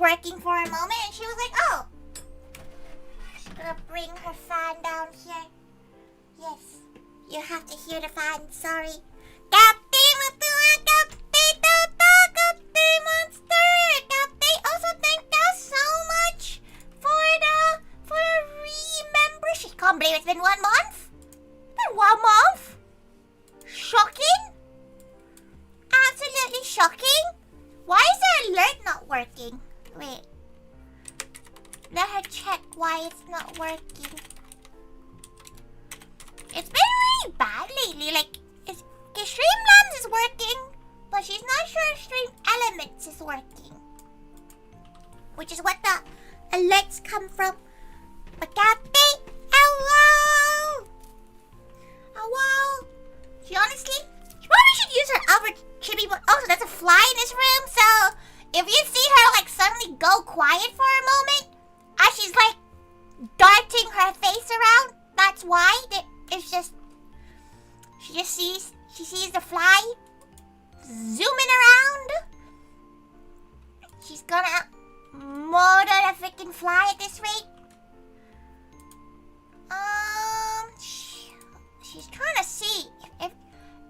working for a moment and she was like, oh, she's gonna bring her fan down here. Yes, you have to hear the fan, sorry. Also, thank you so much for the re-membership. Can't believe it's been 1 month. Been 1 month? Shocking. Absolutely shocking. Why is her alert not working? Wait. Let her check why it's not working. It's been really bad lately. Like, Streamlabs is working, but she's not sure if Stream Elements is working. Which is what the alerts come from. But Kathy, hello! Hello! She probably should use her other chibi, but also there's a fly in this room, so if you see her like suddenly go quiet for a moment, as she's like darting her face around, that's why. It's just, she sees the fly zooming around. She's gonna murder the freaking fly at this rate. She's trying to see if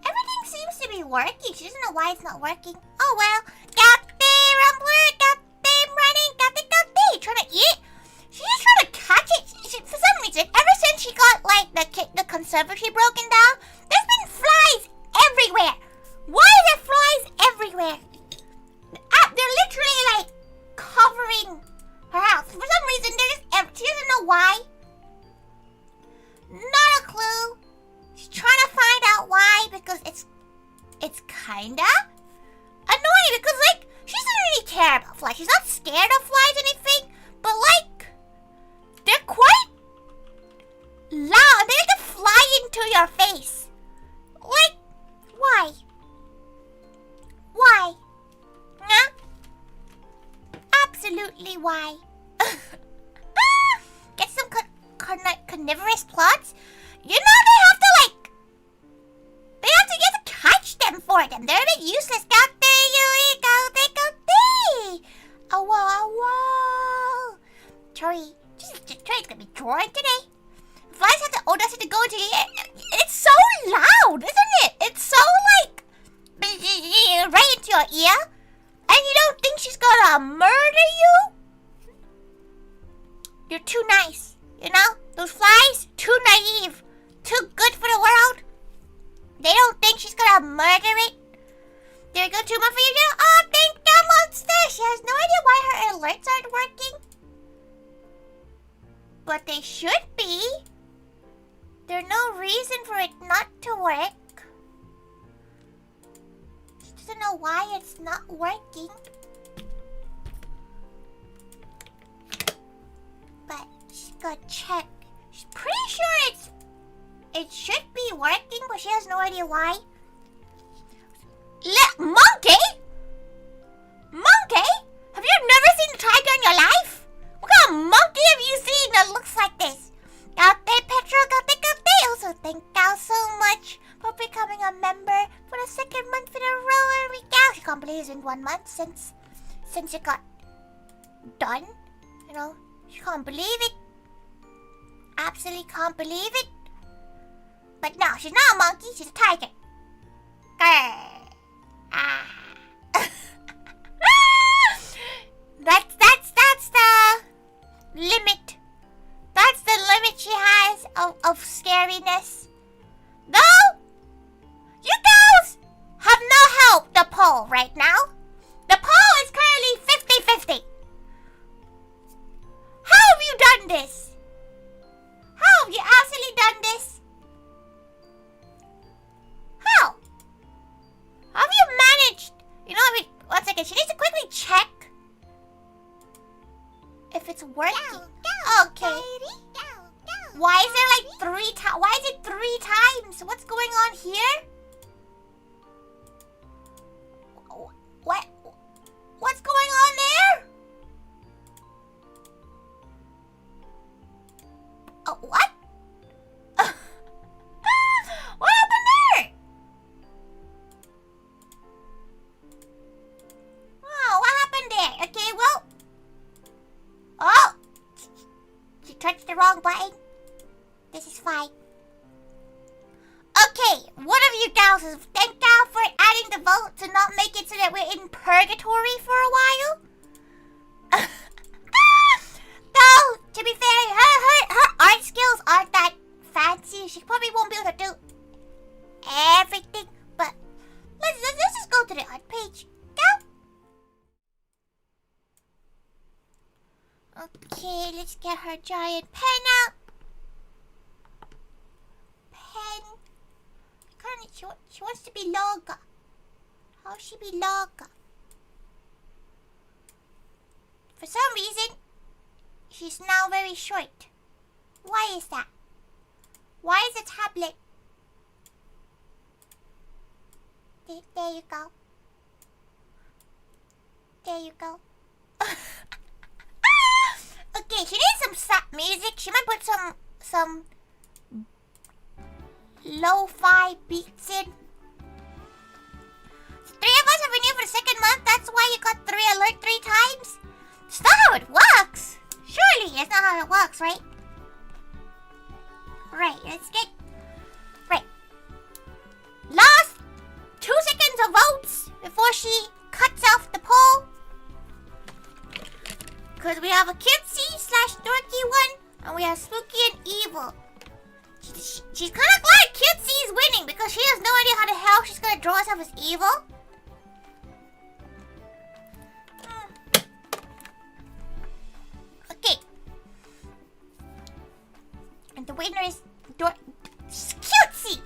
everything seems to be working. She doesn't know why it's not working. Oh well. Got the rumbler, got the running, got the trying to eat. She's just trying to catch it. For some reason, ever since she got like the conservatory broken down, there's been flies everywhere. Why are there flies everywhere? They're literally like covering her house. For some reason, she doesn't know why. Not a clue. She's trying to find out why because it's kinda annoying because like she doesn't really care about flies. She's not scared of flies or anything, but like they're quite loud. They like to fly into your face. Like, why? Why? Huh? Absolutely why? Get some carnivorous plants? You know they have to catch them for them. They're a bit useless. Oh whoa. Tori's gonna be drawing today. Flies have the audacity to go into the air. It's so loud, isn't it? It's so like right into your ear. And you don't think she's gonna murder you? You're too nice, you know? Those flies, too naive. Too good for the world. They don't think she's gonna murder it. There you go, Tuma for you. Oh, thank you, monster. She has no idea why her alerts aren't working. But they should be. There's no reason for it not to work. She doesn't know why it's not working. But she's gonna check. She's pretty sure it should be working, but she has no idea why. Monkey? Monkey? Have you never seen a tiger in your life? What kind of monkey have you seen that looks like this? Petra, also thank you so much for becoming a member for the 2nd month in a row. And we go. She can't believe it's been 1 month since it got done. You know, she can't believe it. Absolutely can't believe it. But no, she's not a monkey, she's a tiger. That's the limit. That's the limit she has of scariness. Though, you girls have no help the poll right now. The poll is currently 50-50. How have you done this? How have you absolutely done this? How? How have you managed? You know, wait, 1 second. She needs to quickly check if it's working. Okay. Why is there like 3 times? Why is it 3 times? What's going on here? What's going on there? Oh, what? What happened there? Oh, what happened there? Okay, well, the wrong button. This is fine. Okay, one of you gals is thank Gal for adding the vote to not make it so that we're in purgatory for a while. Though, to be fair, her art skills aren't that fancy. She probably won't be able to do everything, but let's just go to the art page. Go. Okay, let's get her giant pen out. Pen. She wants to be longer. How she be longer? For some reason, she's now very short. Why is that? Why is the tablet? There you go. There you go. Okay, she needs some sad music. She might put some lo-fi beats in. Three of us have been here for the second month. That's why you got 3 alert 3 times. It's not how it works. Surely it's not how it works, right? Right, let's get... Right. Last 2 seconds of votes before she cuts off the poll. Because we have a cutesy/dorky one, and we have spooky and evil. She's kind of glad cutesy is winning because she has no idea how the hell she's going to draw herself as evil. Okay. And the winner is cutesy,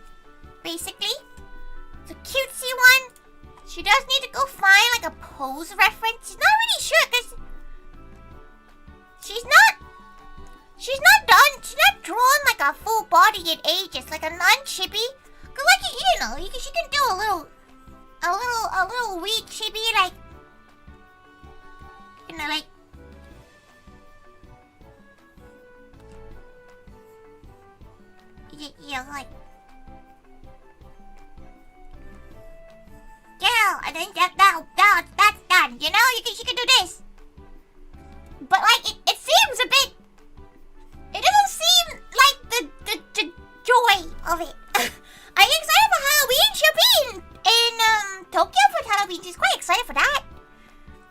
basically. The cutesy one, she does need to go find like a pose reference. She's not really sure because she's not done. She's not drawn like a full body in ages, like a non-chibi. Cause like you know, she can do a little weak chibi, like you know, like yeah, like yeah, and then that's done. You know, she can do this. But like it seems a bit. It doesn't seem like the joy of it. Are you excited for Halloween? She'll be in Tokyo for Halloween. She's quite excited for that.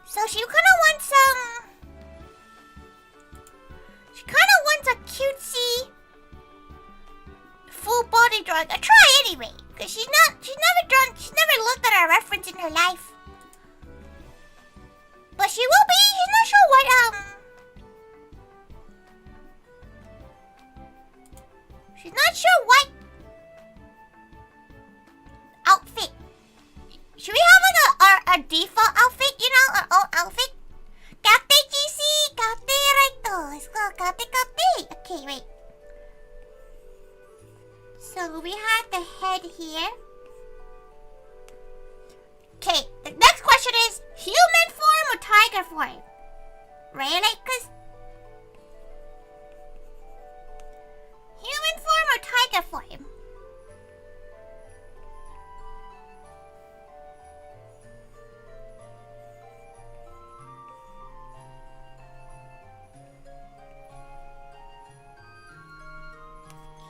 So she kind of wants a cutesy full body drawing. I try anyway, cause she's never looked at a reference in her life. But she will be. She's not sure what She's not sure what outfit. Should we have like a default outfit, you know, our own outfit? Kate GC, kate right though. Let's go, kate. Okay, wait. So we have the head here. Okay, the next question is human form or tiger form? Really? Cause human form or tiger form?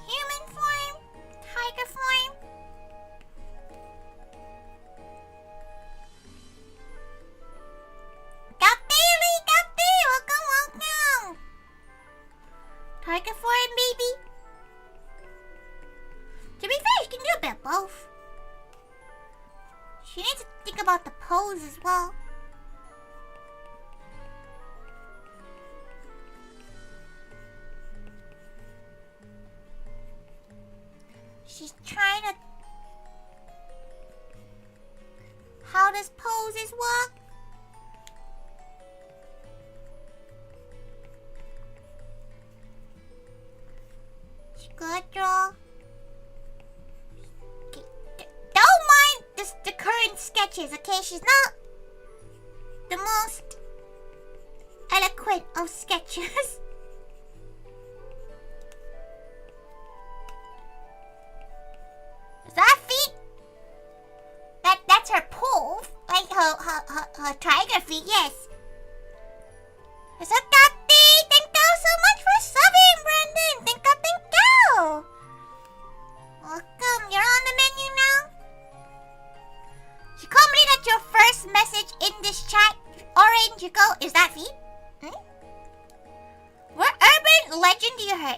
Human form? Tiger form? Welcome. Tiger form, baby. To be fair, she can do a bit of both. She needs to think about the pose as well. She's trying to... How does poses work? She could draw... Don't mind the current sketches, okay? She's not the most eloquent of sketchers. Is that feet? That's her paw, like her tiger feet, yes. So Kati, thank you so much for subbing, bro.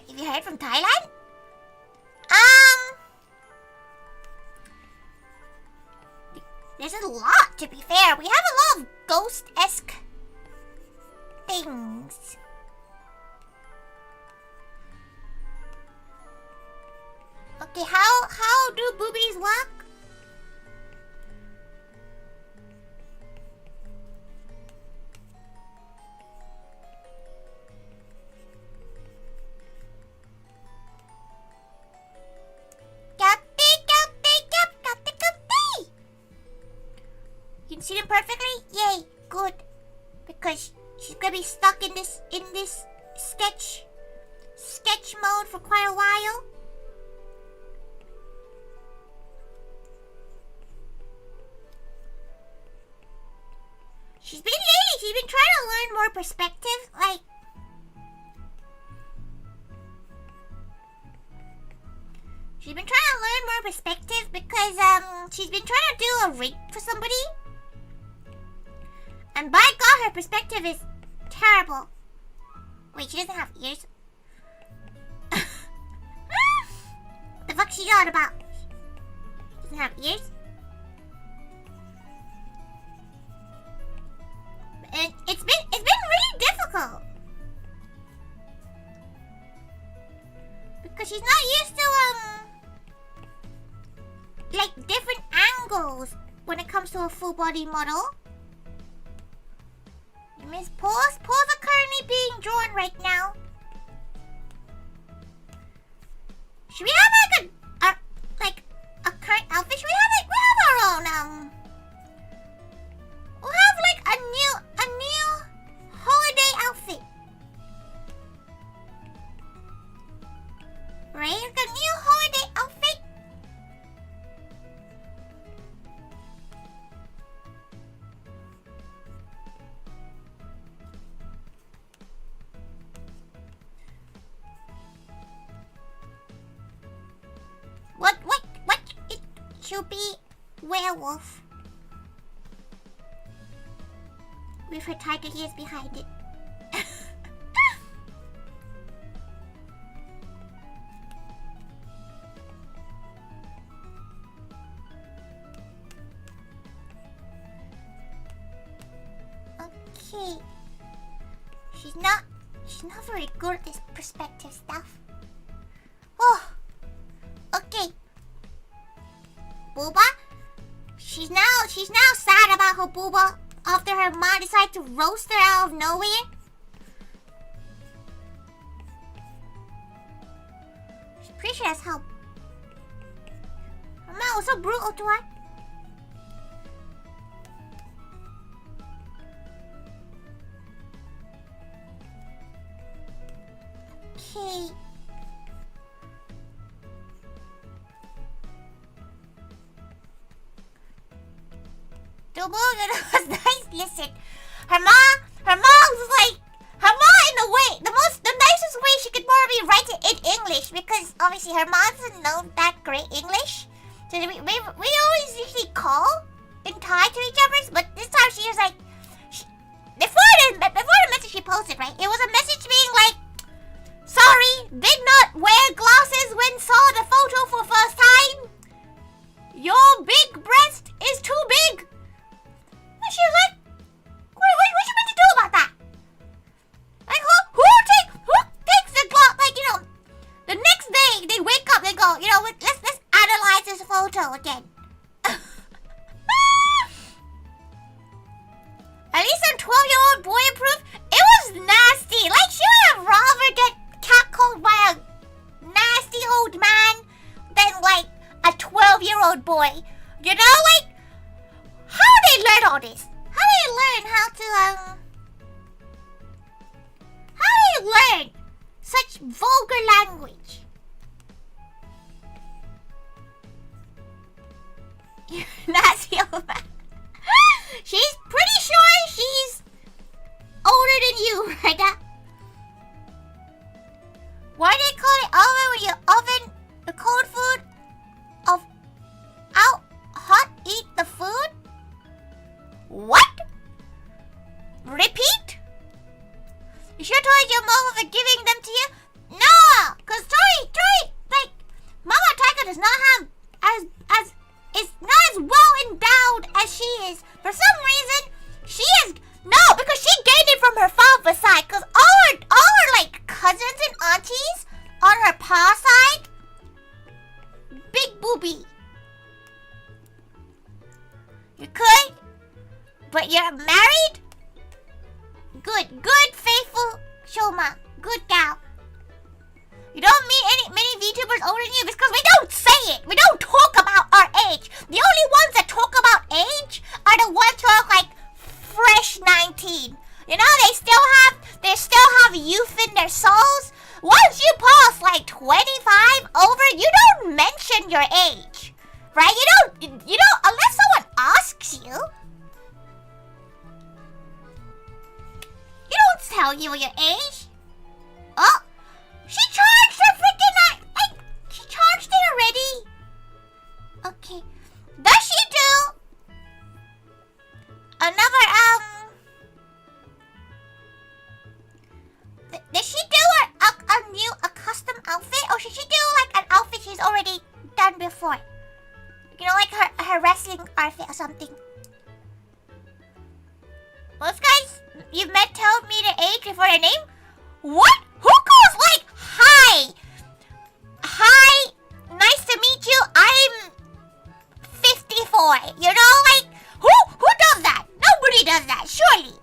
you heard from Thailand? There's a lot, to be fair. We have a lot of ghost-esque things. Okay, how do boobies work? You can see them perfectly? Yay, good. Because she's gonna be stuck in this sketch mode for quite a while. She's been trying to learn more perspective, like she's been trying to learn more perspective because she's been trying to do a rig for somebody. And by God, her perspective is terrible. Wait, she doesn't have ears. What the fuck's she on about? She doesn't have ears? And it's been really difficult. Because she's not used to like different angles when it comes to a full body model. Miss Paws are currently being drawn right now. Should we have like a current outfit? Should we have our own we'll have like a new holiday outfit. Right? Like a new holiday outfit. What? It should be werewolf. With her tiger ears behind it. Okay. She's not very good at this perspective stuff. Oh. Okay. Booba? She's now sad about her booba after her mom decided to roast her out of nowhere. She's pretty sure that's how her mom was so brutal to her. Okay. Dubu, that was nice. Listen, her mom was like, her mom in a way, the nicest way she could probably write it in English because obviously her mom doesn't know that great English. So we always usually call in Thai to each other, but this time she was like, before the message she posted, right? It was a message being like, sorry, did not wear glasses when saw the photo for first time. Your big breast is too big. And she was like, what you meant to do about that? Like, who takes the glass? Like, you know, the next day they wake up, they go, you know, let's analyze this photo again. At least some 12-year-old boy approved. It was nasty. Like, she would have rather get catcalled by a nasty old man than like a 12-year-old boy. You know, like, how do they learn all this? How do they learn how do they learn such vulgar language? You nasty old man. She's pretty sure she's older than you right now. Why do they call it oven when you oven the cold food of out hot eat the food? What? Repeat? You sure told your mom of giving them to you? No! be? You could? But you're married? Good, faithful Shoma. Good gal. You don't meet many VTubers older than you because we don't say it. We don't talk about our age. The only ones that talk about age are the ones who are like fresh 19. You know, they still have youth in their souls. Once you pass like 25 over, you don't mention your age. Right? You don't unless someone asks you. You don't tell you your age. Oh, she charged her freaking she charged it already. Okay. Does she do another Did she do a custom outfit, or should she do like an outfit she's already done before? You know, like her wrestling outfit or something. Most guys you've met tell me the age before their name. What? Who goes like, hi, nice to meet you. I'm 54. You know, like who does that? Nobody does that. Surely.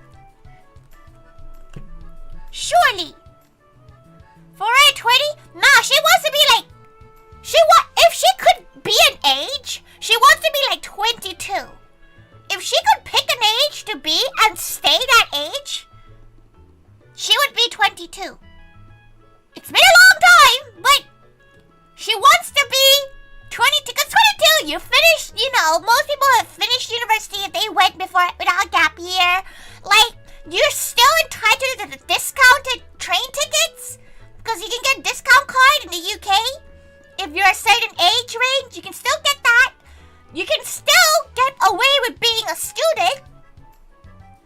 For her 20? Nah, she wants to be like, if she could be an age, she wants to be like 22. If she could pick an age to be and stay that age, she would be 22. It's been a long time, but she wants to be 22. Because 22, you finished, most people have finished university if they went without a gap year. Like, you're still entitled to the discounted train tickets. Because you can get a discount card in the UK. If you're a certain age range, you can still get that. You can still get away with being a student.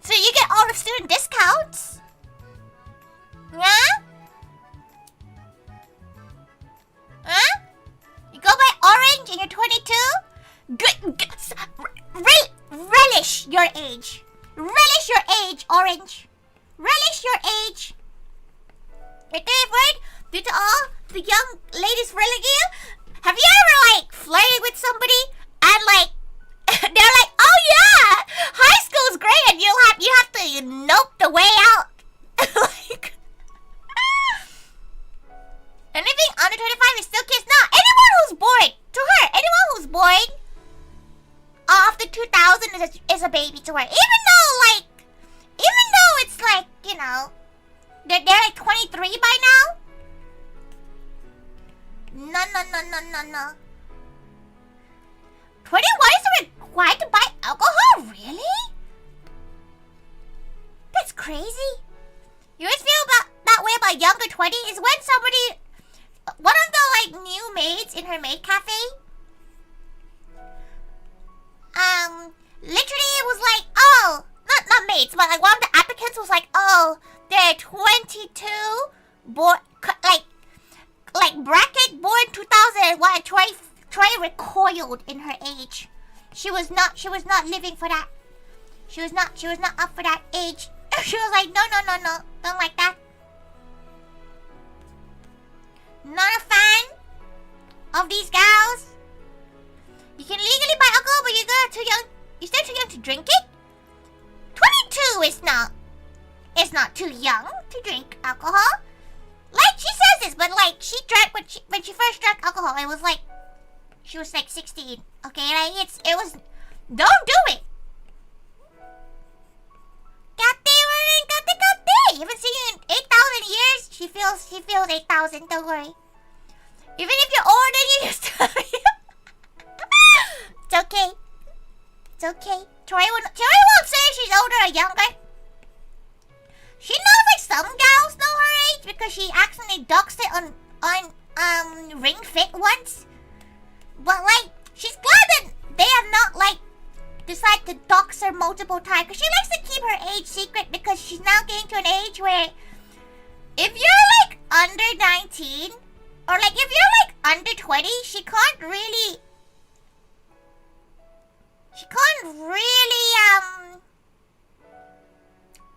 So you get all the student discounts. Yeah? Huh? You go by orange and you're 22? Good. Relish your age. Relish your age, orange. Relish your age. Your favorite? Due to all the young ladies really you? Have you ever like flirted with somebody and like they're like, oh yeah, high school's great, and you have to nope the way out. Like anything under 25 is still kids. No, anyone who's born to her, anyone who's born after 2000 is a baby to her. Even though it's like, they're like 23 by now. No. 21 is required to buy alcohol? Really? That's crazy. You always feel that way about younger 20 is when somebody, one of the like new maids in her maid cafe, literally it was like, oh, not maids, but like one of the applicants was like, oh, they're 22, born like bracket born 2001. Troy recoiled in her age. She was not living for that. She was not up for that age. She was like, no, don't like that. Not a fan of these gals. You can legally buy alcohol, but you're too young. You're still too young to drink it. 22 is not too young to drink alcohol. Like she says this, but like she drank when she first drank alcohol, it was like she was like 16. Okay, like it was. Don't do it. Gate. You haven't seen you in 8,000 years. She feels 8,000. Don't worry. Even if you're older, you still. It's okay. Tori won't say if she's older or younger. She knows like some gals know her age because she accidentally doxed it on Ring Fit once. But like she's glad that they have not like decided to dox her multiple times because she likes to keep her age secret because she's now getting to an age where if you're like under 19 or like if you're like under 20, she can't really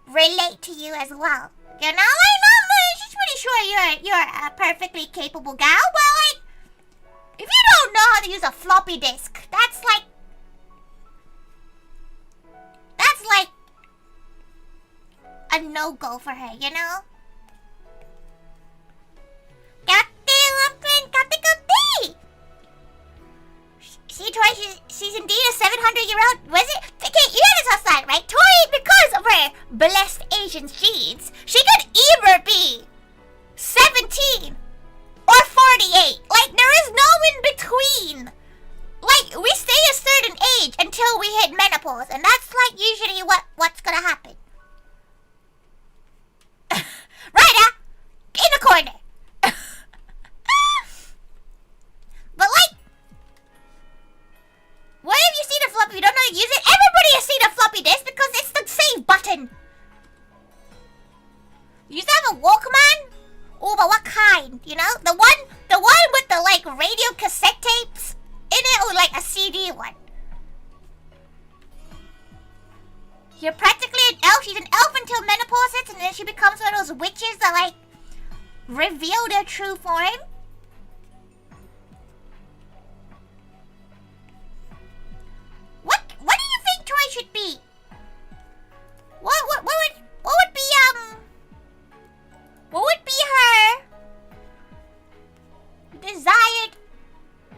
relate to you as well. You know, like she's pretty sure you're a perfectly capable gal, but like if you don't know how to use a floppy disk. That's like a no-go for her, you know? See, Tori, she's indeed a 700-year-old. Was it? Okay, you understand, right? Tori, because of her blessed Asian genes, she could either be 17 or 48. Like, there is no in between. Like, we stay a certain age until we hit menopause, and that's like usually what's gonna happen. Right, in the corner. But like, what if you see the floppy? You don't know how to use it? Everybody has seen a floppy disk because it's the save button. You used to have a Walkman? Oh, but what kind? You know, the one with the like radio cassette tapes in it, or like a CD one. You're practically an elf. She's an elf until menopause hits, and then she becomes one of those witches that like reveal their true form. What do you think Tori should be? What would be her desired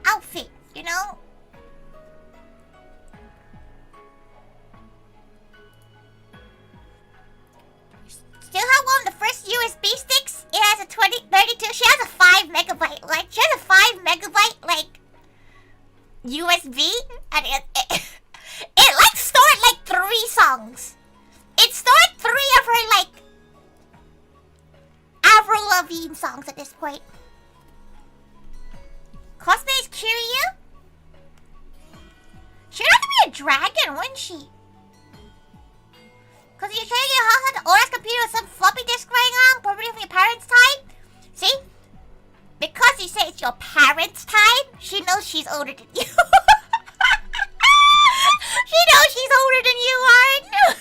outfit, you know? Still have one of the first USB sticks. It has a 2032. She has a 5 megabyte. Like, she has a 5 megabyte, like, USB. And it like, stored, like, 3 songs. It stored 3 of her, like, Avril Lavigne songs at this point. Cosplay is Kiryu? She would have to be a dragon, wouldn't she? Because you're showing your house at the oldest computer with some floppy disk running on, probably from your parents' time. See? Because you say it's your parents' time, she knows she's older than you. She knows she's older than you are.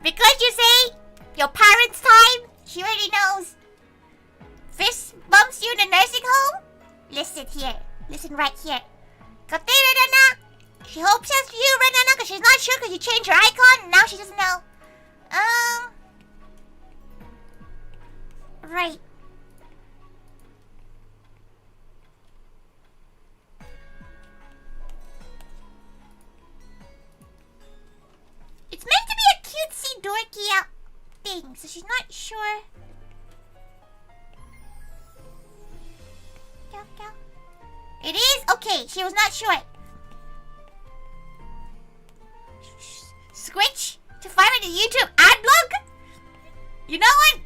Because you say your parents' time, she already knows. Fist bumps you in the nursing home? Listen here. Listen right here. She hopes that's you right now because she's not sure because you changed your icon and now she doesn't know. Right. It's meant to be a cutesy dorky out thing, so she's not sure. It is? Okay, she was not sure. Switch to find the YouTube ad block? You know what?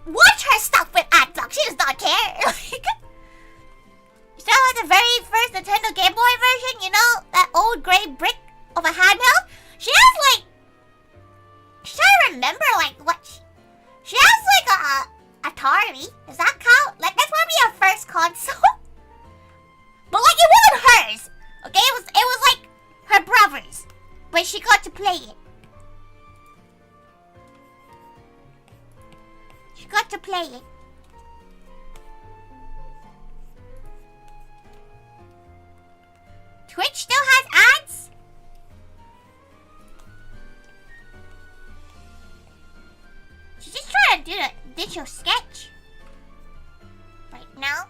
Watch her stuff with ad block. She does not care. You still have the very first Nintendo Game Boy version, you know? That old gray brick of a handheld? She has like... She's trying to remember like what... She has like a Atari. Does that count? Like that's probably her first console. But like it wasn't hers. Okay, it was like her brother's. But she got to play it. She got to play it. Twitch still has ads? She's just trying to do a digital sketch. Right now.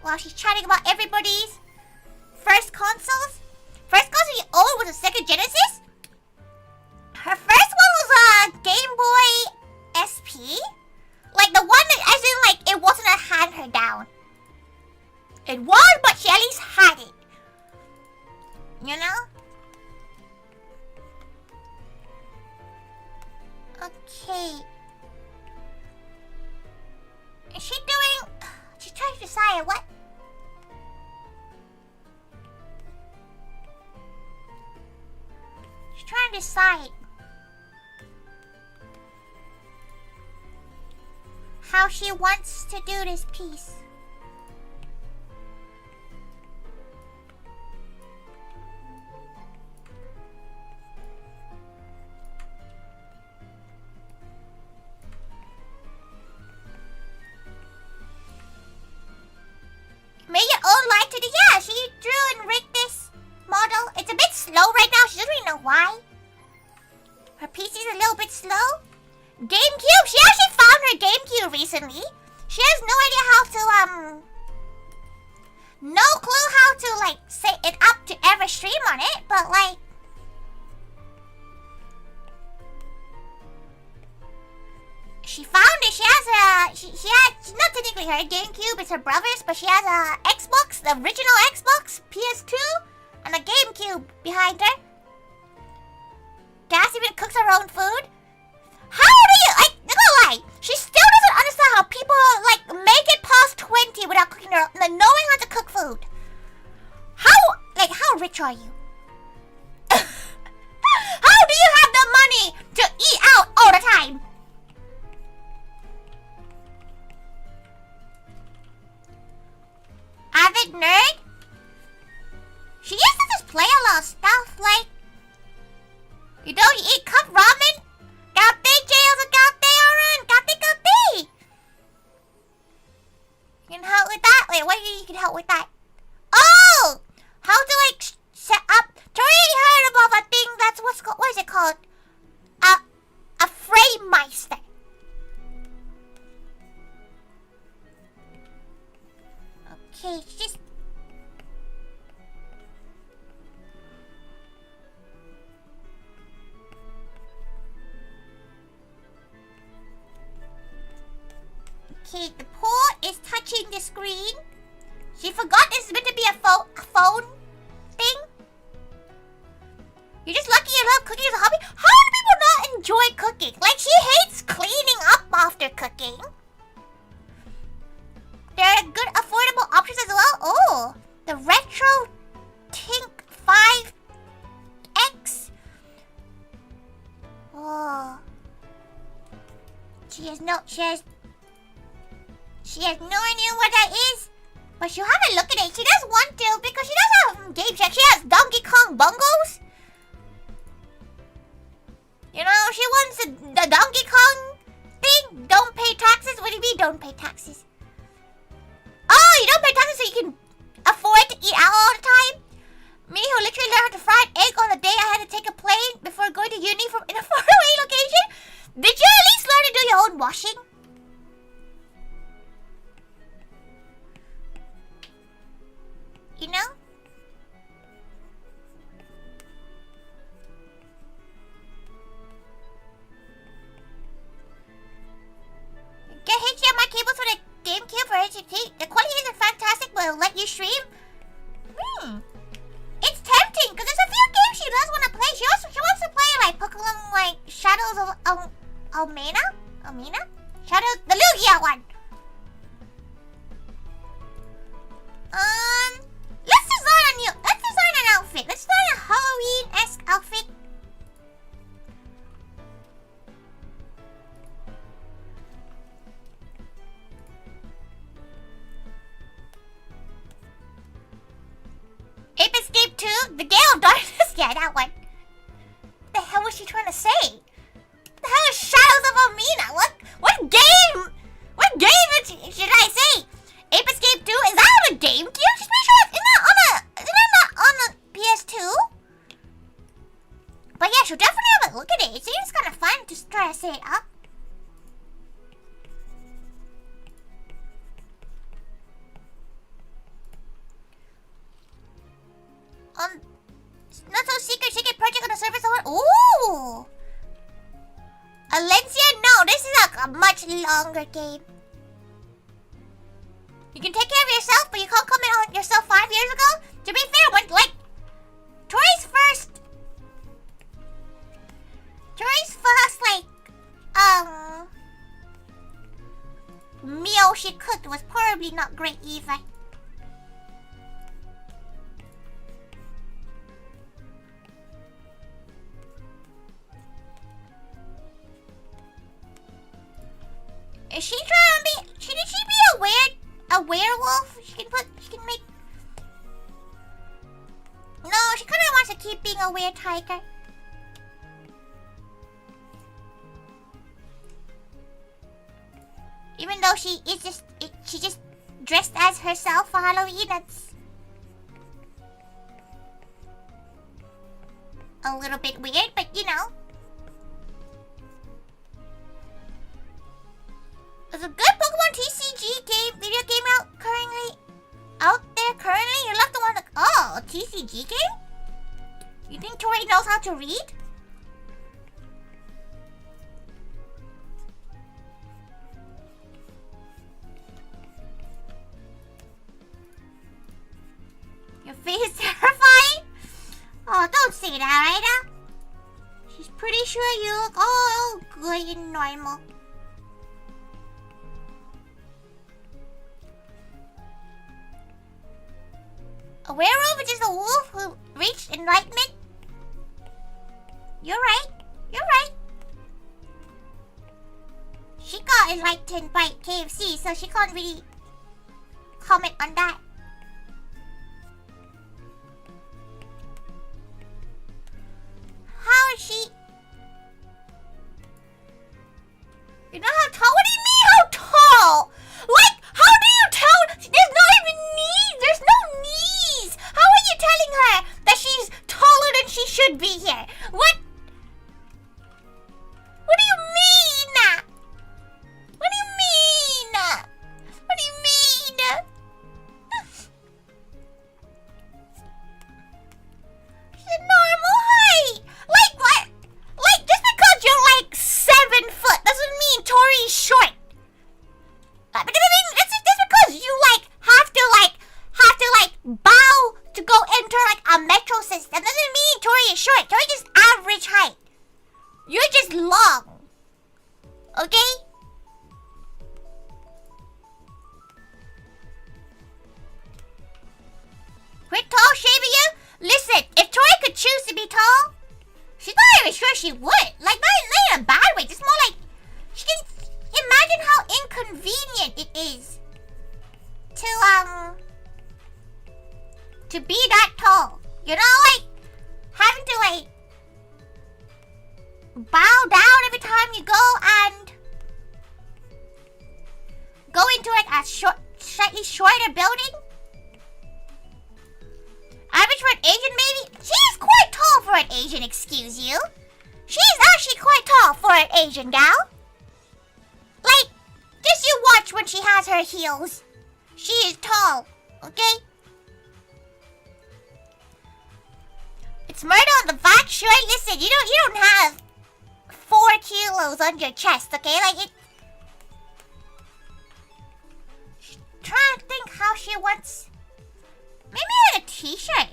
While she's chatting about everybody's first consoles. First console she owned was a Sega Genesis. Her first one was a Game Boy SP. Like the one that, as in like, it wasn't a hand her down. It was, but she at least had it. You know? Okay. Is she doing... She's trying to decide what... She's trying to decide... how she wants to do this piece. recently. She has no idea how to, no clue how to, like, set it up to ever stream on it, but, like, she found it. She has a, she's not technically her GameCube, it's her brother's, but she has a Xbox, the original Xbox, PS2, and a GameCube behind her. Gas even cooks her own food. How do you, like, I'm gonna lie, she still doesn't understand how people, like, make it past 20 without cooking their own, knowing how to cook food. How rich are you? How do you have the money to eat out all the time? Avid nerd? She used to just play a lot of stuff, like, you eat cup ramen? Gatte jails, gatte aran, gatte. You can help with that? Wait, what do you can help with that? Oh! How to, like, set up. Tori heard about a thing that's what is it called? A frame meister. Okay, just. Okay, the paw is touching the screen. She forgot this is meant to be a phone thing. You're just lucky you love cooking as a hobby. How do people not enjoy cooking? Like, she hates cleaning up after cooking. There are good affordable options as well. Oh, the Retro Tink 5X. Oh. She has no idea what that is. But she'll have a look at it. She does want to because she does have game check. She has Donkey Kong bungles. You know, she wants the Donkey Kong thing. Don't pay taxes. What do you mean don't pay taxes? Oh, you don't pay taxes so you can afford to eat out all the time? Me who literally learned how to fry an egg on the day I had to take a plane before going to uni from in a faraway location? Did you at least learn to do your own washing? You know? Get HDMI cables for the GameCube for HDT. The quality isn't fantastic, but it'll let you stream. It's tempting because there's a few games she does want to play. She wants to play like Pokemon, like Shadows of Almina? Shadow, the Lugia one. Let's design an outfit. Let's design a Halloween-esque outfit. Ape Escape 2, the Gale of Darkness. Yeah, that one. What the hell was she trying to say? What the hell is Shadows of Almina? What game? What game should I say? Ape Escape 2? Is that on a GameCube? Just make sure isn't that on a PS2? But yeah, she'll definitely have a look at it. It seems kind of fun to try to set it up. Not so secret project on the surface of it. Ooh! Alencia? No, this is a much longer game. You can take care of yourself, but you can't comment on yourself 5 years ago? To be fair, when, like, Tori's first, like, meal she cooked was probably not great either. Is she trying to be, should she be a werewolf? She can make... No, she kind of wants to keep being a weird tiger. Even though she just dressed as herself for Halloween, that's a little bit weird, but you know. There's a good Pokemon TCG video game out there currently. You're like the one that, oh, a TCG game? You think Tori knows how to read? Your face is terrifying? Oh, don't say that, right? She's pretty sure you look all good and normal. A werewolf is just a wolf who reached enlightenment? You're right. You're right. She got enlightened by KFC, so she can't really comment on that. How is she? You know how tall? What do you mean how tall? Like, how do you tell? There's not even knees. There's no knees. How are you telling her that she's taller than she should be here? What? What do you mean? What do you mean? What do you mean? She's a normal height. Like what? Like just because you're like 7 foot doesn't mean Tori's short. But that's because you have to bow to go enter like a metro system. Doesn't mean Tori is short. Tori just average height. You're just long. Okay? Quit tall shaming you? Listen, if Tori could choose to be tall, she's not even sure she would. Like, not in a bad way. Just more like, she can imagine how inconvenient it is to be that tall. You know, like, having to, like, bow down every time you go and go into, like, a slightly shorter building. Average for an Asian, maybe? She's quite tall for an Asian, excuse you. She's actually quite tall for an Asian gal. Like, just you watch when she has her heels. She is tall, okay? It's murder on the back, sure. Listen, you don't have 4 kilos on your chest, okay? Like, it... She's trying to think how she wants... Maybe a t-shirt.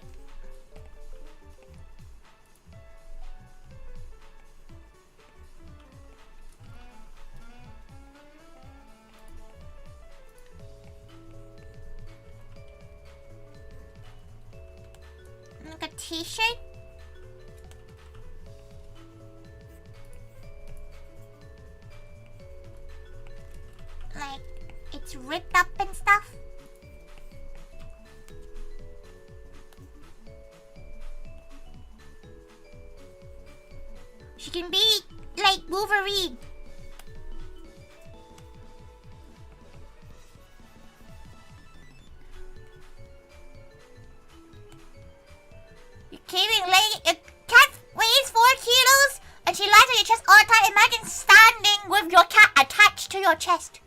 Like a t-shirt? Like, it's ripped up and stuff? She can be like Wolverine. You're carrying a cat weighs 4 kilos and she lies on your chest all the time. Imagine standing with your cat attached to your chest.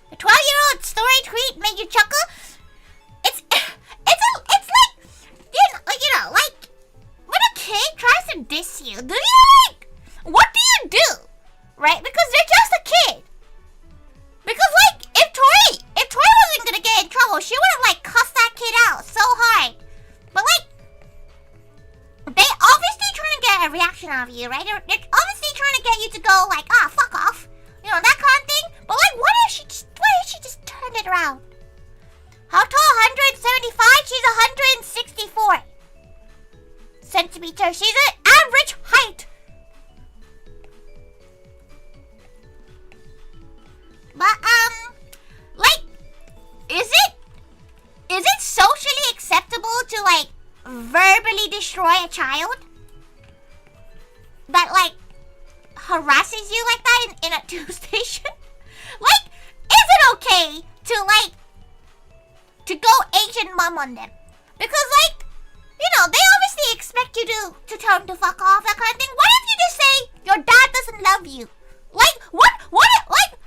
The 12-year-old story tweet made you chuckle. It's like you know, like when a kid tries to diss you, what do you do? Right? Because they're just a kid. Because like if Tori wasn't gonna get in trouble, she would have like cussed that kid out so hard. But like they obviously trying to get a reaction out of you, right? They're obviously trying to get you to go like, ah, fuck off. You know, that kind of thing. But like what if she just turned it around? How tall? 175? She's 164 centimeters. She's an average height. But like, is it socially acceptable to like verbally destroy a child that like harasses you like that in a tube station? Like, is it okay to go Asian mom on them? Because like, you know, they obviously expect you to tell them to fuck off, that kind of thing. What if you just say your dad doesn't love you? Like, what, like,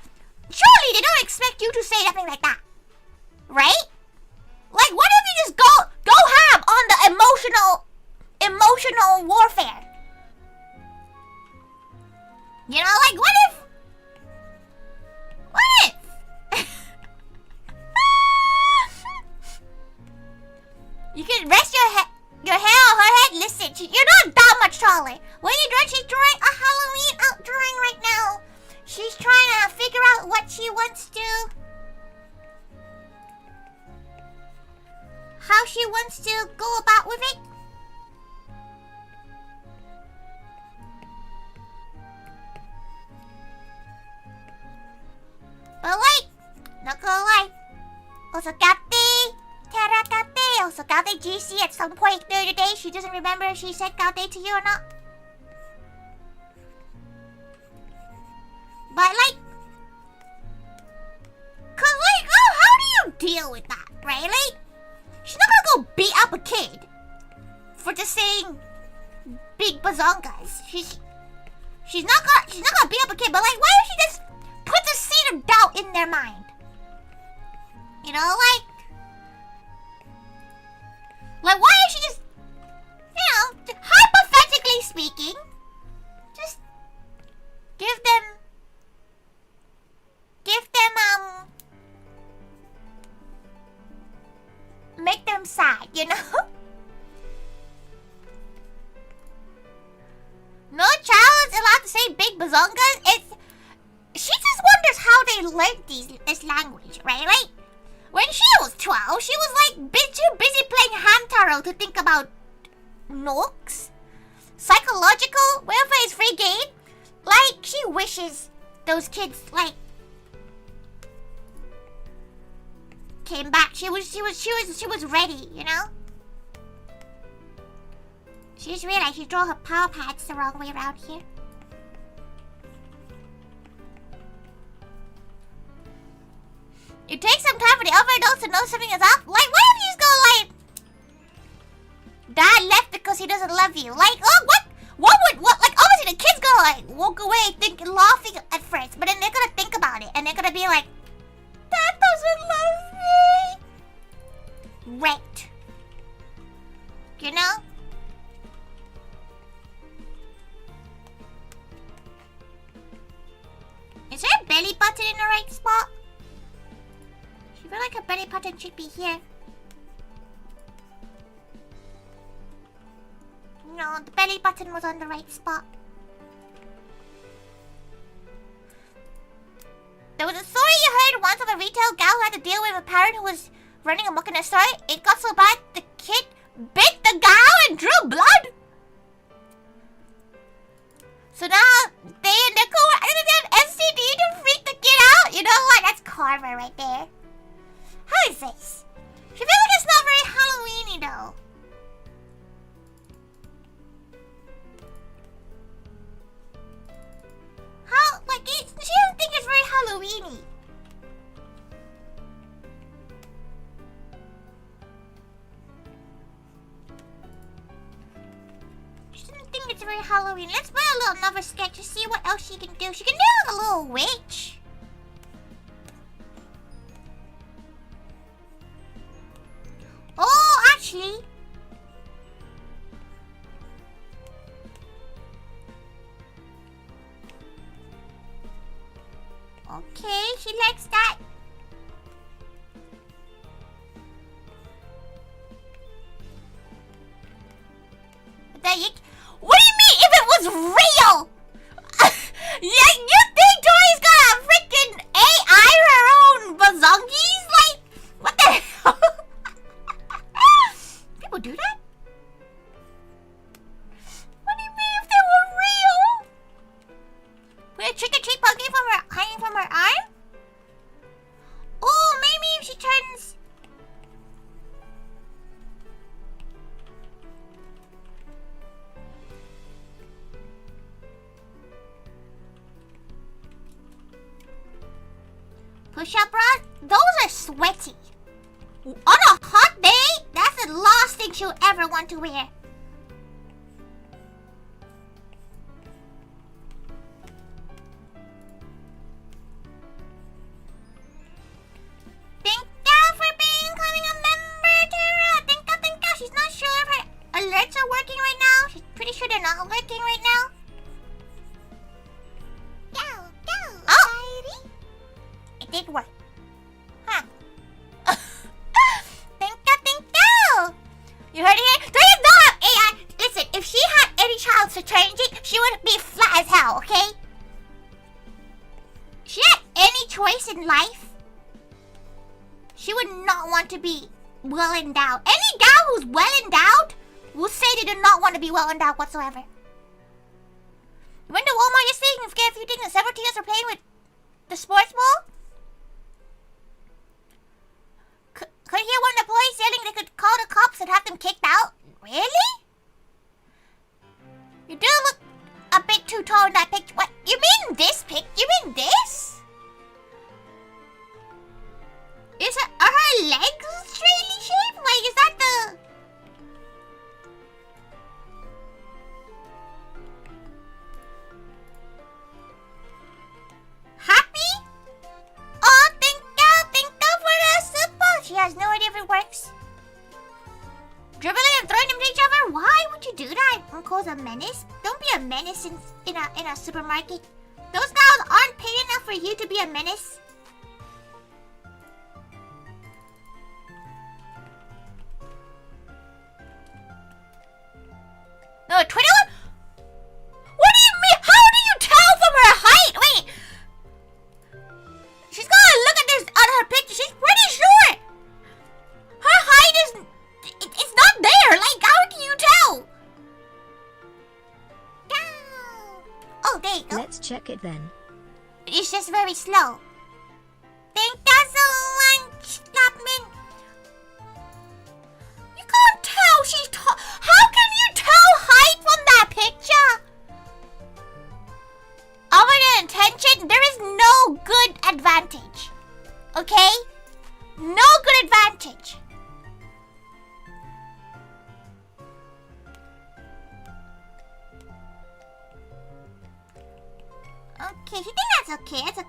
surely they don't expect you to say nothing like that, right? Like, what if you just go ham on the emotional warfare? You know, like, what if? You can rest your hair on her head. Listen, you're not that much taller. What are you doing? She's drawing a Halloween out drawing right now. She's trying to figure out what she wants to. How she wants to go about with it. But like, not gonna lie. Osakate, Terakate, Osakate GC at some point the other day. She doesn't remember if she said Kate to you or not. But like, cause like, oh, how do you deal with that, right? Like, she's not gonna go beat up a kid for just saying big bazongas. She's not gonna beat up a kid. But like, why don't she just put the seed of doubt in their mind? You know, like why don't she just, you know, hypothetically speaking, just give them, make them sad, you know? No child is allowed to say big bazongas. She just wonders how they learned this language, right? Like, when she was 12, she was like too busy playing Hamtaro to think about nooks. Psychological welfare is free game. Like, she wishes those kids like came back. She was ready, you know? She just realized she drew her power pads the wrong way around here. It takes some time for the other adults to know something is up. Like, what if you just go like, Dad left because he doesn't love you? Like, oh, what, like, obviously the kid's gonna like walk away thinking, laughing at first, but then they're gonna think about it and they're gonna be like, Dad doesn't love me. Right. You know? Is there a belly button in the right spot? I feel like a belly button should be here. No, the belly button was on the right spot. There was a story you heard once of a retail gal who had to deal with a parent who was running amok in a store. It got so bad the kid bit the gal and drew blood. So now they and their co-workers have STD to freak the kid out. You know what? That's karma right there. How is this? I feel like it's not very Halloweeny though. How, like, she doesn't think it's very Halloweeny. She doesn't think it's very Halloween. Let's buy a little another sketch to see what else she can do. She can do a little witch. Oh, actually. Okay, she likes that. What do you mean if it was real? Yeah, you think Tori's got a freaking AI her own bazongies? Like, what the hell? People do that? What do you mean if they were real? With a trick-or-treat pumpkin hanging from her arm? Oh, maybe if she turns... Push-up bras? Those are sweaty. On a hot day, that's the last thing she'll ever want to wear. You heard it here? There is no AI. Listen, if she had any chance to change it, she would be flat as hell, okay? She had any choice in life, she would not want to be well endowed. Any gal who's well endowed will say they do not want to be well endowed whatsoever. You went to Walmart yesterday and get a few things and several teachers are playing with the sports ball? Could hear one of the employees yelling they could call the cops and have them kicked out? Really? You do look a bit too tall in that picture. What? You mean this pic? You mean this? Are her legs straightly shaped? Like, is that the... Happy? Oh, thank you for the super. She has no idea if it works. Dribbling and throwing them to each other? Why would you do that? And cause a menace? Don't be a menace in a supermarket. Those gals aren't paid enough for you to be a menace. No, 21? What do you mean? How do you tell from her height? Wait. She's gonna look at this on her picture. She's pretty short. Her height is... It's not there. Like, how can you tell? Oh, there you go. Let's check it then. It's just very slow. Thank you so much, Chapman. You can't tell she's tall. How can you tell height from that picture? Other than attention, there is no good advantage. Okay? No good advantage. Okay, you think that's okay? It's okay.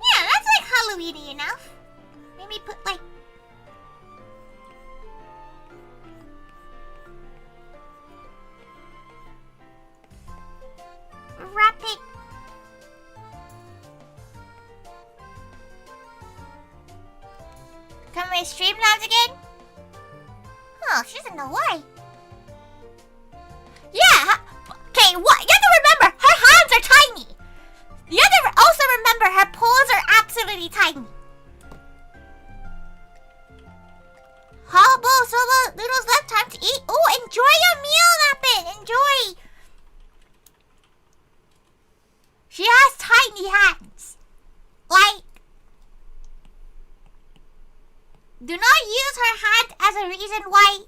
Yeah, that's like Halloweeny enough. Maybe put like... Wrap it. Come with Streamlabs again? Oh, she doesn't know why. Yeah, okay, what? You have to remember, her hands are tiny. You have to also remember her paws are absolutely tiny. Hobble, Soba, noodles left, time to eat. Oh, enjoy your meal, Nappin. Enjoy. She has tiny hands. Like, do not use her hand as a reason why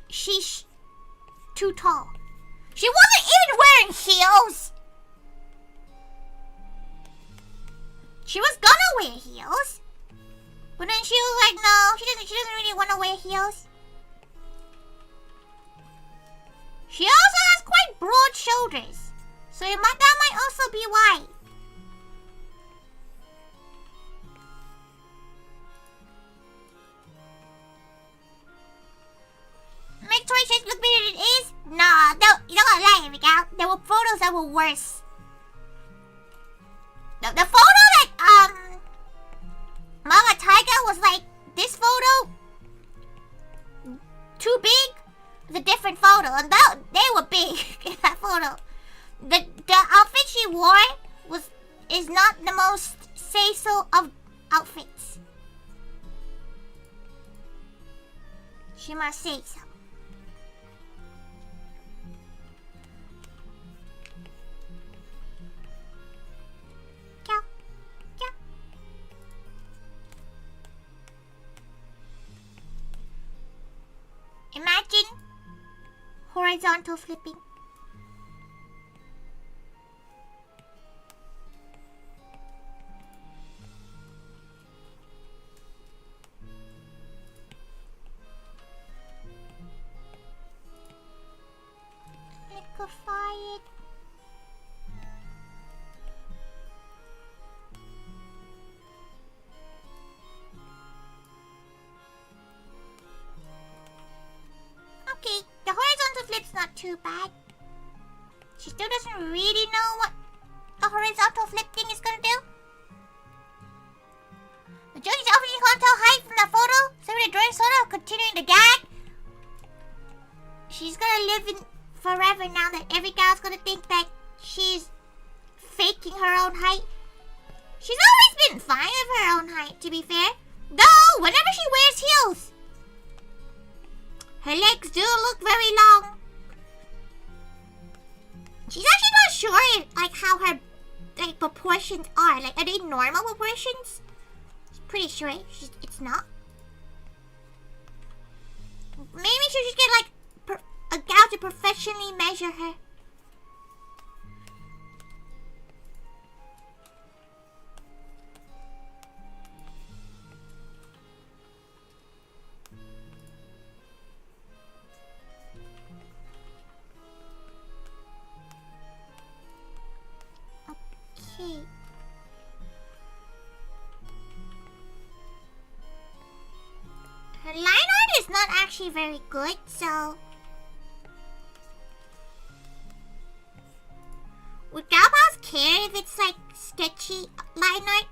she's too tall. She wasn't even wearing heels. She was gonna wear heels, but then she was like, no, she doesn't really want to wear heels. She also has quite broad shoulders, so that might also be why. Make Tori shapes look better than it is? Nah, no, you don't gotta lie, Miguel. There were photos that were worse. The photo that Mama Taiga was like, this photo too big. The different photo, and they were big in that photo. The outfit she wore is not the most say-so of outfits. She must say so. Imagine horizontal flipping. Liquefy it. Okay, the horizontal flip's not too bad. She still doesn't really know what the horizontal flip thing is gonna do. The judge is obviously can't tell height from the photo, so the drawing sort of continuing the gag. She's gonna live in forever now that every gal's gonna think that she's faking her own height. She's always been fine with her own height, to be fair. Though, whenever she wears heels, her legs do look very long. She's actually not sure, like, how her, like, proportions are. Like, are they normal proportions? She's pretty sure it's not. Maybe she should get, like, a gal to professionally measure her. Okay. Her line art is not actually very good, so would Galpals care if it's like sketchy line art?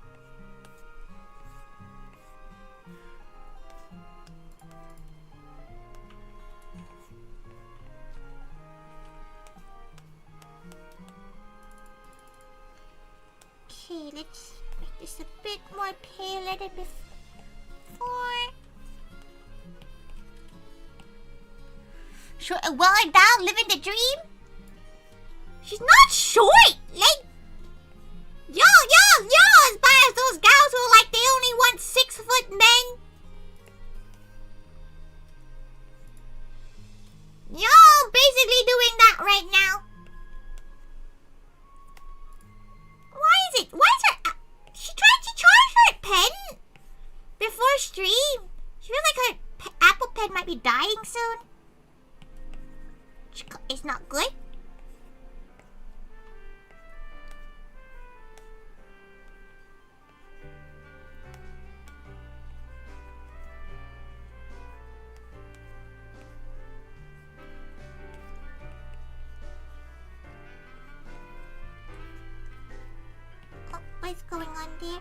Okay, let's make this a bit more paler than before. Sure, well, I'm down living the dream. She's not short! Like, y'all as bad as those gals who are like they only want 6-foot men. Y'all basically doing that right now. Why is her... She charged her pen before stream. She feels like her Apple Pen might be dying soon. It's not good. Oh, what's going on there?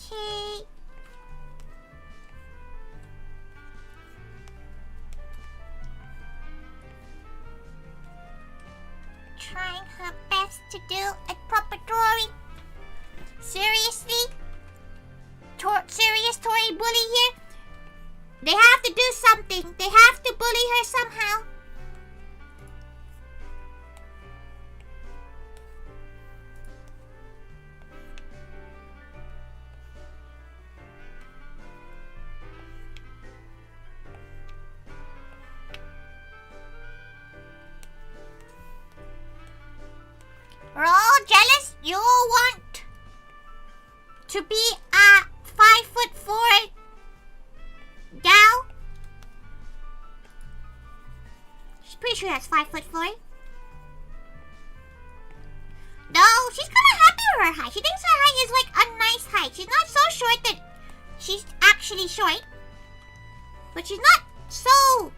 Okay. Trying her best to do a proper drawing. Seriously? Serious Tori bully here? They have to do something. They have to bully her somehow. We're all jealous. You all want to be a 5'4" gal. She's pretty sure that's 5'4". No, she's kind of happy with her height. She thinks her height is like a nice height. She's not so short that she's actually short, but she's not so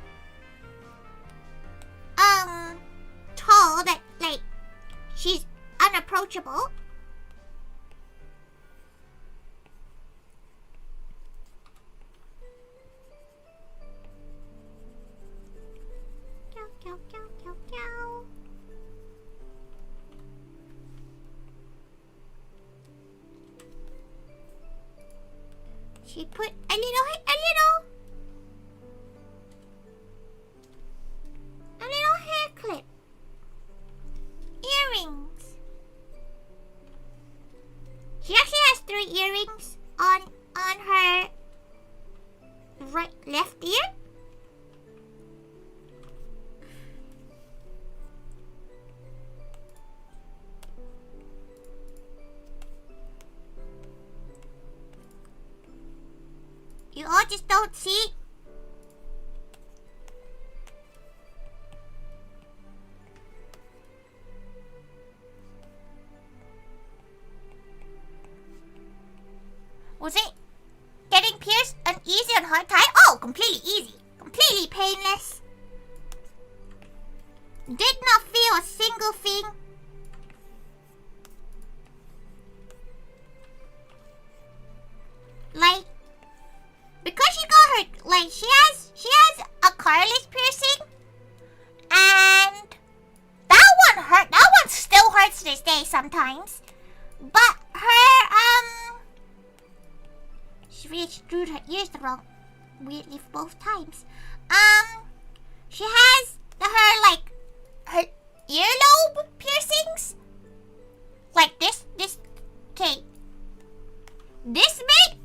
tall that like she's unapproachable. Cow, cow, cow, cow. She put a little hair clip. Earrings. She actually has 3 earrings on her left ear. You all just don't see Was it getting pierced an easy and hard time? Oh, completely easy. Completely painless. Did not feel a single thing. Like, because she got her, like, she has a cartilage piercing, and that one hurt. That one still hurts to this day sometimes. But her, she really screwed her ears the wrong weirdly both times. She has her earlobe piercings. Like this, okay. This bit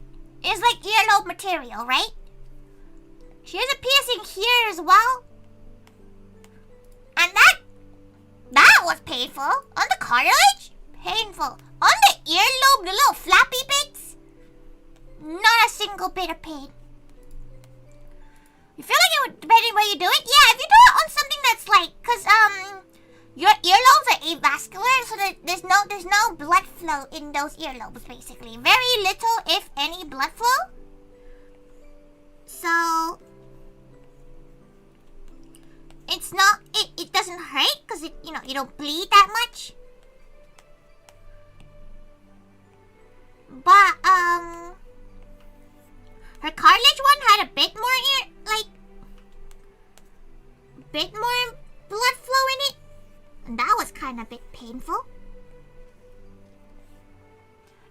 is like earlobe material, right? She has a piercing here as well. And that was painful. On the cartilage, painful. On the earlobe, the little flappy bits, not a single bit of pain. You feel like it would, depending where you do it? Yeah, if you do it on something that's like, cause your earlobes are avascular, so that there's no blood flow in those earlobes, basically. Very little, if any, blood flow. So it's not, it doesn't hurt, cause it, you know, you don't bleed that much. But her cartilage one had a bit more bit more blood flow in it, and that was kind of a bit painful.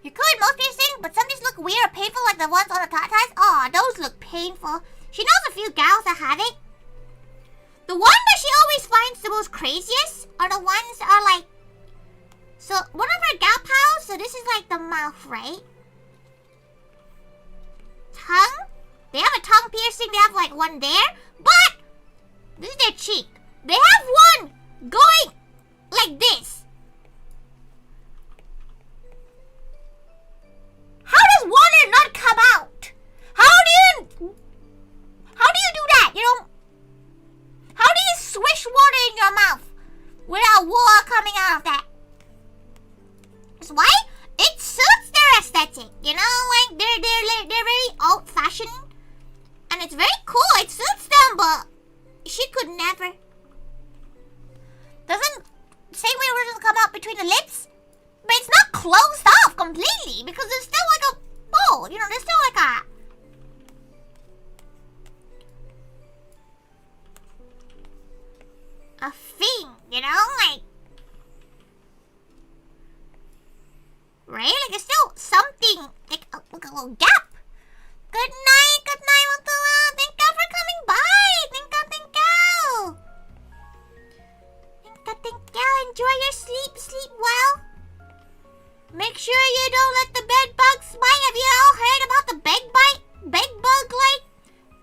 You could most piercing, but some just look weird or painful, like the ones on the tatas. Aw, those look painful. She knows a few gals that have it. The one that she always finds the most craziest are the ones that are like, so one of her gal pals, so this is like the mouth, right? Tongue? They have a tongue piercing, they have like one there, but this is their cheek. They have one going like this. How does water not come out? How do you do that? You know, how do you swish water in your mouth without water coming out of that? That's why it suits their aesthetic, you know, like they're very old-fashioned, and it's very cool. It suits them, but she could never. Doesn't same way it doesn't come out between the lips, but it's not closed off completely because there's still like a bowl, you know. There's still like a thing, you know, like. Right? Like there's still something, like a little gap. Good night, Watula. Thank you for coming by. Thank you. Thank you. Enjoy your sleep. Sleep well. Make sure you don't let the bed bugs bite. Have you all heard about the bed bug like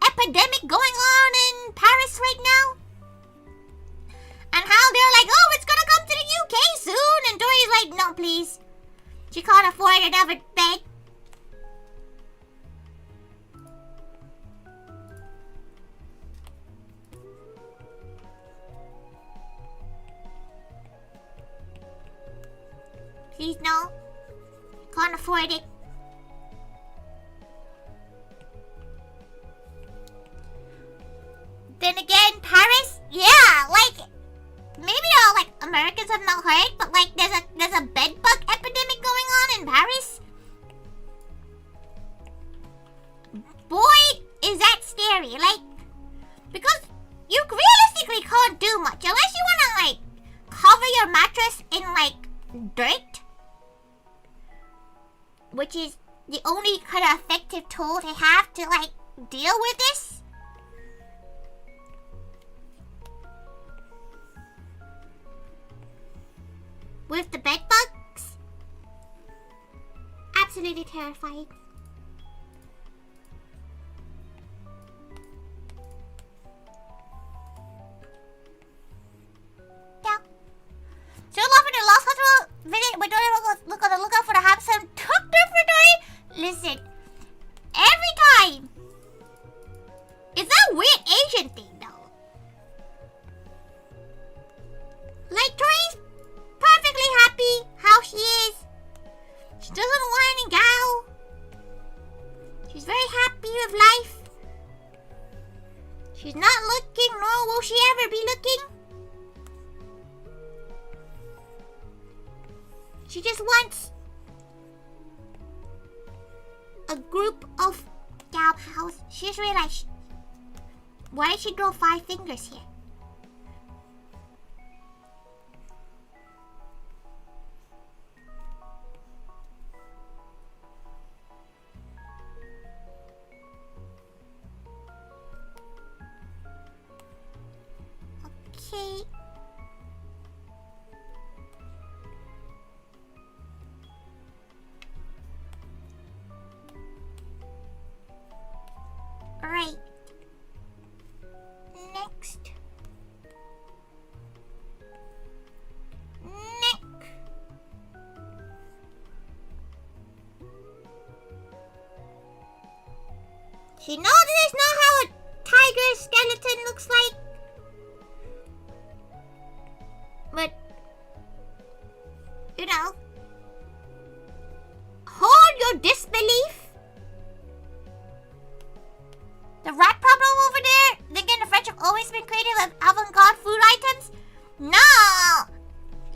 epidemic going on in Paris right now? And how they're like, oh, it's gonna come to the UK soon. And Tori's like, no, please. She can't afford another bed. Please, no. Can't afford it. Then again, Paris? Yeah, like, maybe all like Americans have not heard, but like there's a bed bug epidemic going on in Paris. Boy, is that scary! Like, because you realistically can't do much unless you wanna like cover your mattress in like dirt, which is the only kind of effective tool they have to like deal with this. With the bed bugs? Absolutely terrifying. Yeah. So love in the last hospital visit, but don't look on the lookout for the handsome doctor for Tori. Listen, every time. It's that weird Asian thing though. Like Tori's perfectly happy how she is. She doesn't want any gal. She's very happy with life. She's not looking, nor will she ever be looking. She just wants a group of gal pals. She just realized, why did she grow 5 fingers here? Okay. Alright. Next. Neck. She knows this is not how a tiger skeleton looks like. But, you know, hold your disbelief. The rat problem over there, thinking the French have always been creative with avant-garde food items? No!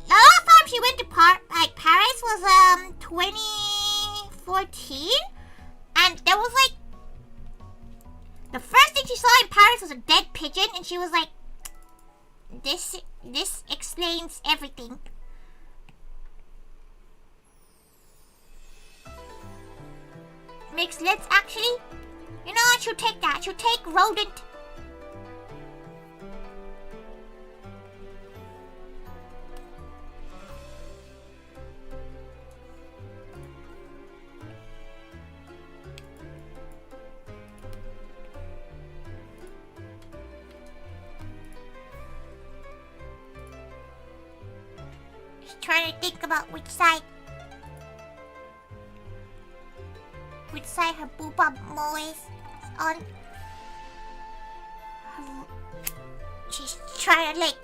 The last time she went to Paris was 2014, and there was like, the first thing she saw in Paris was a dead pigeon, and she was like, This explains everything. Makes sense, actually. You know what? She'll take that. She'll take rodent. Trying to think about which side her booba mole is on. She's trying to like,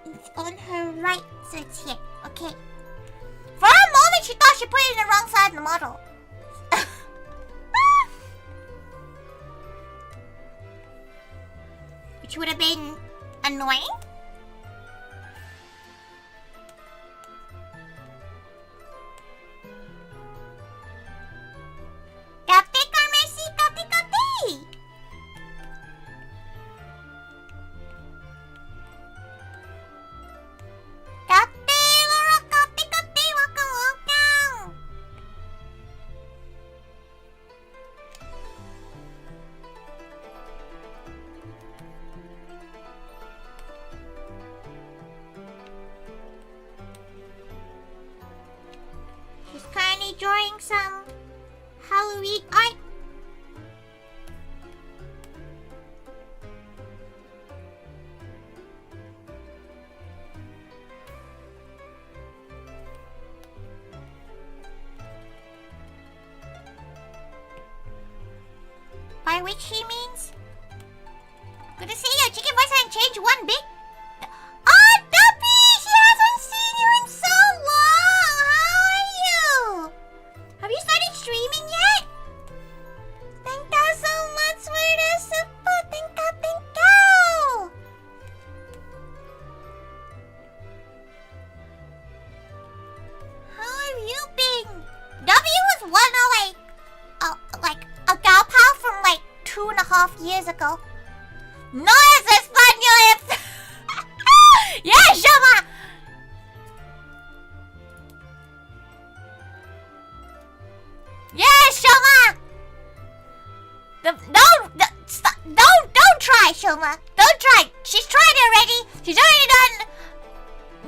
it's on her right, so it's here. Okay. For a moment she thought she put it in the wrong side of the model. Which would have been annoying. Drawing some Halloween art. By which he means, good to see you. Chicken voice hasn't changed one bit. Oh, Duppy! She hasn't seen you in so long. How are you? Have you started streaming yet? Thank you so much for the support. Thank you, thank you. How have you been? W was one of like a gal pal from like 2.5 years ago. No es español. Yeah, Shama. Yes, Shoma! Don't try, Shoma. Don't try. She's tried already. She's already done.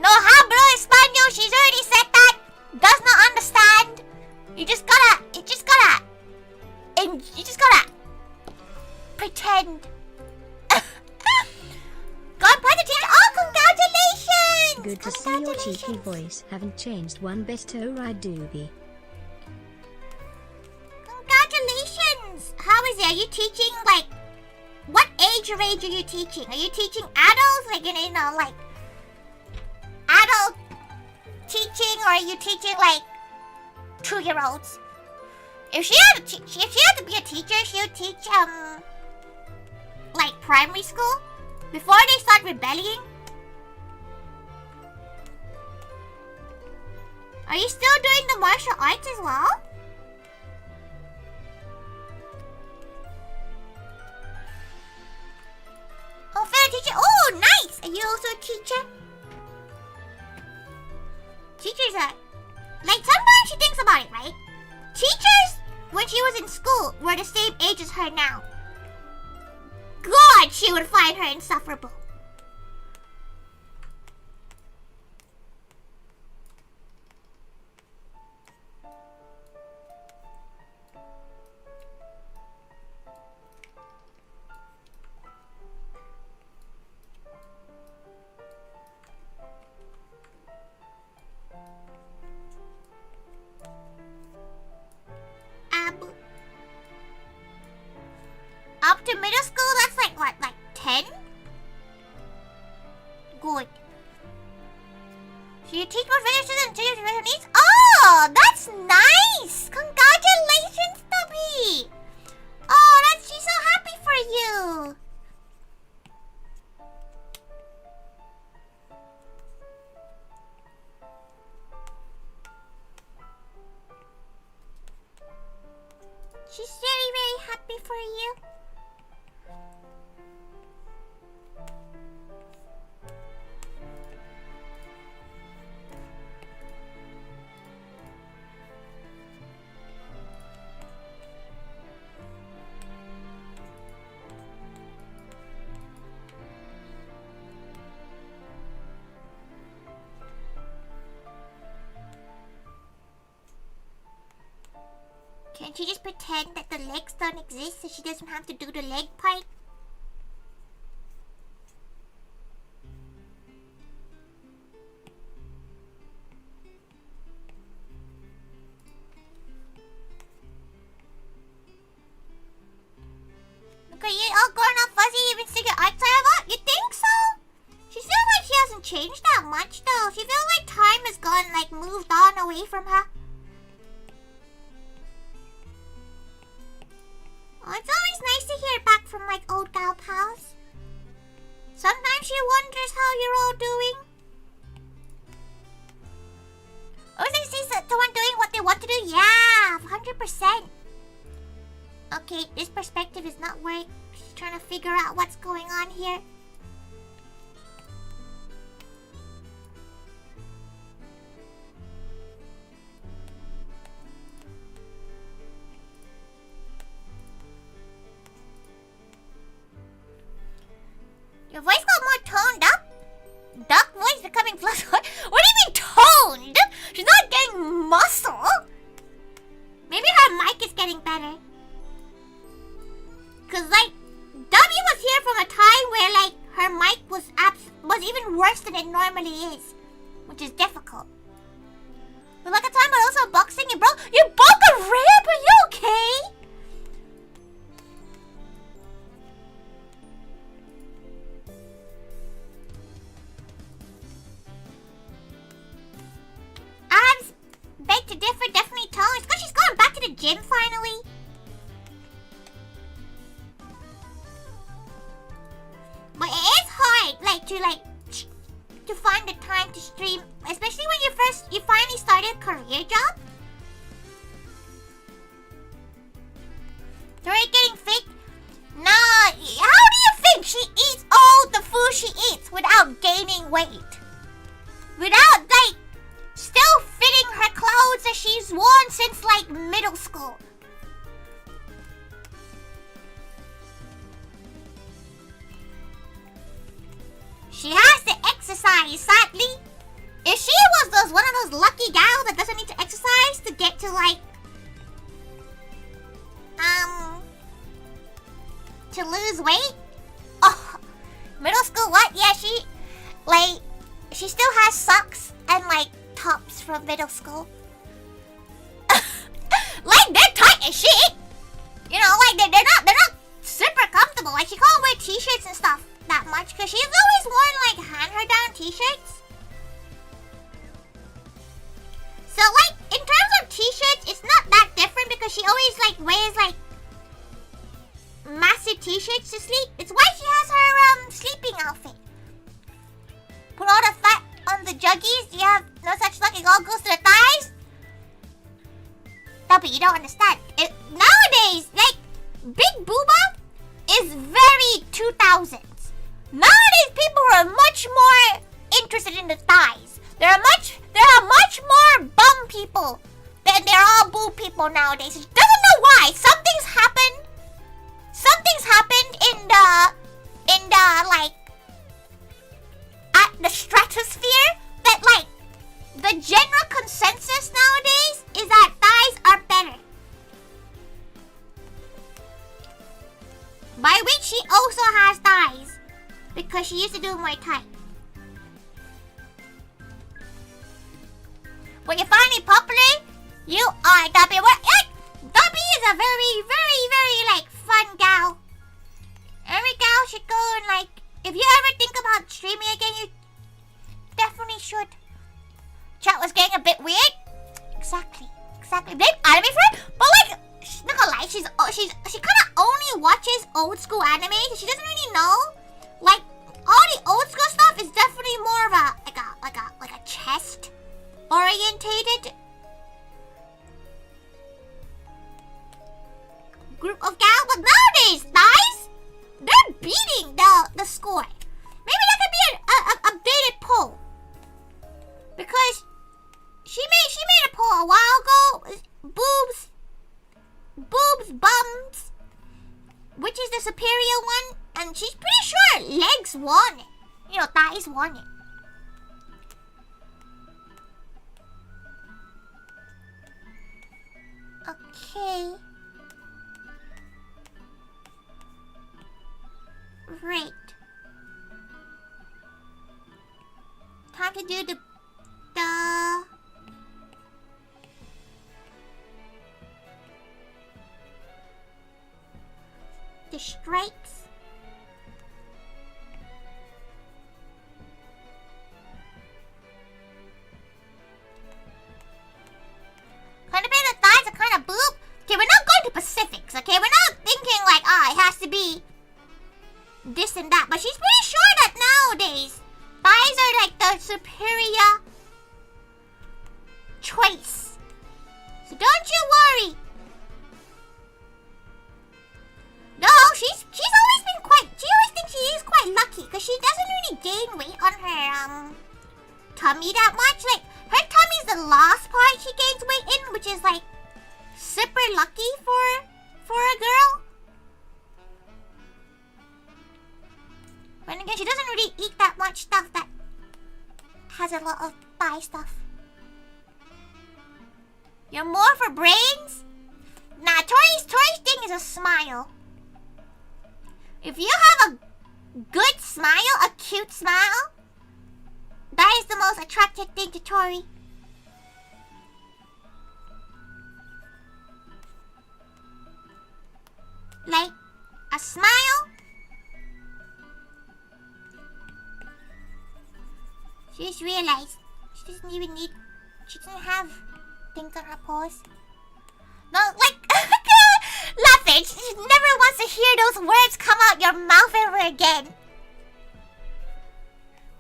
No hablo español. She's already said that. Does not understand. You just gotta pretend. God, positive. Oh, congratulations! Good to see your cheeky voice. Haven't changed one bit. ToriThaiga. Congratulations! How is it? Are you teaching, like, what age range are you teaching? Are you teaching adults? Like, you know, like, adult teaching? Or are you teaching, like, 2-year-olds. If she had to be a teacher, she would teach like primary school before they start rebelling. Are you still doing the martial arts as well? Oh, fellow teacher. Oh, nice. Are you also a teacher? Teachers are... Like, sometimes she thinks about it, right? Teachers, when she was in school, were the same age as her now. God, she would find her insufferable. Up to middle school, that's like what, like 10? Good. So you teach more village students to special needs? Oh, that's nice! Congratulations, Tubby! Oh, she's so happy for you. She's very, very happy for you. Can't she just pretend that the legs don't exist so she doesn't have to do the leg part? Look at you all grown up fuzzy, even still get art style up? You think so? She feels like she hasn't changed that much though. She feels like time has gone, like, moved on away from her. Oh, it's always nice to hear back from, like, old gal pals. Sometimes she wonders how you're all doing. Always nice to see someone doing what they want to do. Yeah, 100%. Okay, this perspective is not working. She's trying to figure out what's going on here. Your voice got more toned up? Duck voice becoming plus one? What do you mean toned? She's not getting muscle. Maybe her mic is getting better. Cause like, W was here from a time where like her mic was even worse than it normally is. Which is difficult. But like a time but also boxing, you broke a rib? Are you okay? Abs, beg to differ, definitely tall. It's because she's going back to the gym finally. But it is hard, to find the time to stream, especially when you finally started a career job. Tori getting fit? Nah, how do you think she eats all the food she eats without gaining weight? Without, still fitting her clothes that she's worn since, middle school. She has to exercise, sadly. If she was one of those lucky gals that doesn't need to exercise to get to, to lose weight. Oh, middle school, what? Yeah, she still has socks and, tops from middle school. They're tight as shit. You know, they're not super comfortable. She can't wear t-shirts and stuff that much because she's always worn, hand-her-down t-shirts. So, in terms of t-shirts, like wears like massive t-shirts to sleep. It's why she has her sleeping outfit. Put all the fat on the juggies. You have no such luck. It all goes to the thighs. No, but you don't understand. Nowadays, like big booba is very 2000s. Nowadays, people are much more interested in the thighs. There are much more bum people than there are boob people nowadays. Doesn't know why. Something's happened in the like at the stratosphere that like the general consensus nowadays is that thighs are better. By which she also has thighs because she used to do Muay Thai. When you're finally popular, you are Dubby. Dubby is a very, very, very like fun gal. Every gal should go and like, if you ever think about streaming again, you definitely should. Chat was getting a bit weird. Exactly. Blame anime for it, but like, not gonna lie, she kind of only watches old school anime. So she doesn't really know. Like all the old school stuff is definitely more of a chest orientated group of gals. But nowadays, guys, they're beating the score. Maybe that could be an updated poll because she made a poll a while ago. Boobs, bums, which is the superior one, and she's pretty sure legs won it. You know, thighs won it. Okay. Right. Time to do the stripes. Kind of bit of the thighs, a kind of boob. Okay, we're not going to Pacifics, okay? We're not thinking like, it has to be this and that. But she's pretty sure that nowadays, thighs are like the superior choice. So don't you worry. No, she always thinks she is quite lucky because she doesn't really gain weight on her tummy that much. Like her tummy is the last part she gains weight in, which is like super lucky for a girl. But again, she doesn't really eat that much stuff that has a lot of thigh stuff. You're more for brains? Nah, Tori's thing is a smile. If you have a good smile, a cute smile, that is the most attractive thing to Tori. Like a smile. She just realized she doesn't have things on her paws. No, like, laughing. She never wants to hear those words come out your mouth ever again.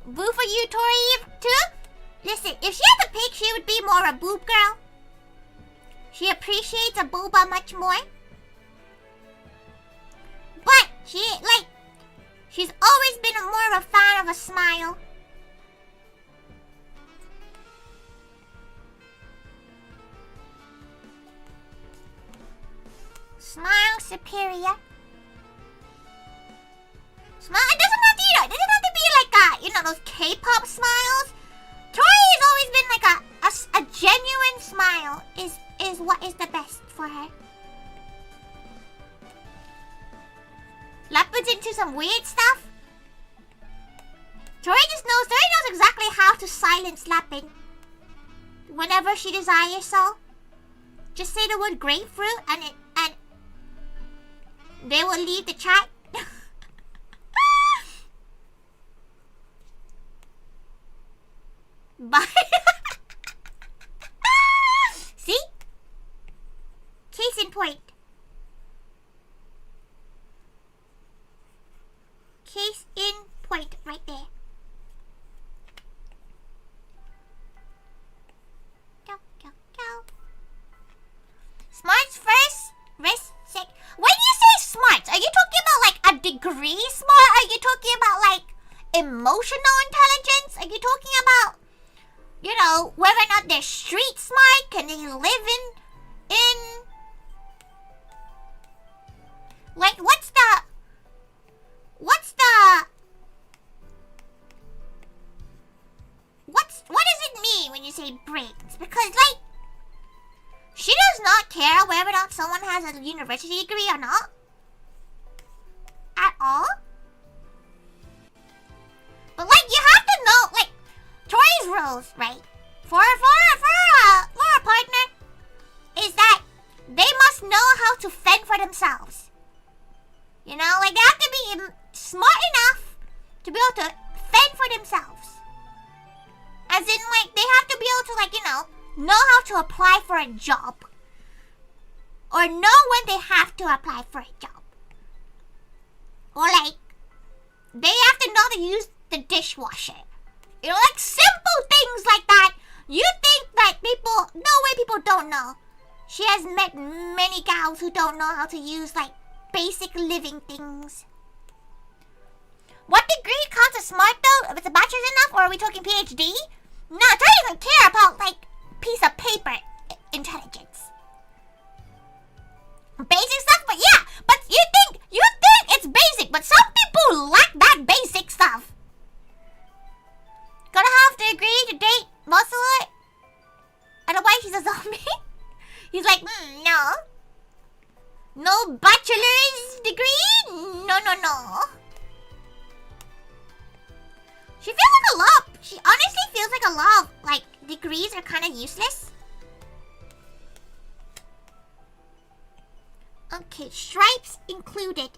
Boo for you, Tori, too? Listen, if she had a pig, she would be more a boob girl. She appreciates a booba much more. But she's always been more of a fan of a smile. Smile superior. Smile. It doesn't have to be like those K-pop smiles. Tori has always been like a genuine smile is what is the best for her. Leopard's into some weird stuff. Tori knows exactly how to silence Leopard whenever she desires so. Just say the word grapefruit and they will leave the chat. Bye. See? Case in point. emotional intelligence? Are you talking about, you know, whether or not they're street smart? Can they live in like what does it mean when you say brains? Because like she does not care whether or not someone has a university degree or not. At all. But like you have to know like Tori's rules, right? For a partner is that they must know how to fend for themselves. You know, like they have to be smart enough to be able to fend for themselves. As in, like, they have to be able to, like, you know how to apply for a job. Or know when they have to apply for a job. Or, like, they have to know to use the dishwasher. You know, like, simple things like that. You think that people, no way people don't know. She has met many gals who don't know how to use, like, basic living things. What degree counts as smart, though? If it's a bachelor's enough, or are we talking PhD? No, I don't even care about, like, piece of paper intelligence. Basic stuff, but yeah. But you think it's basic, but some people lack that basic stuff. Gonna have to agree to date Muscle. Otherwise, she's a zombie. He's like, no. No bachelor's degree? No. She feels like a lot. She honestly feels like a lot of, like, degrees are kind of useless. Okay, stripes included.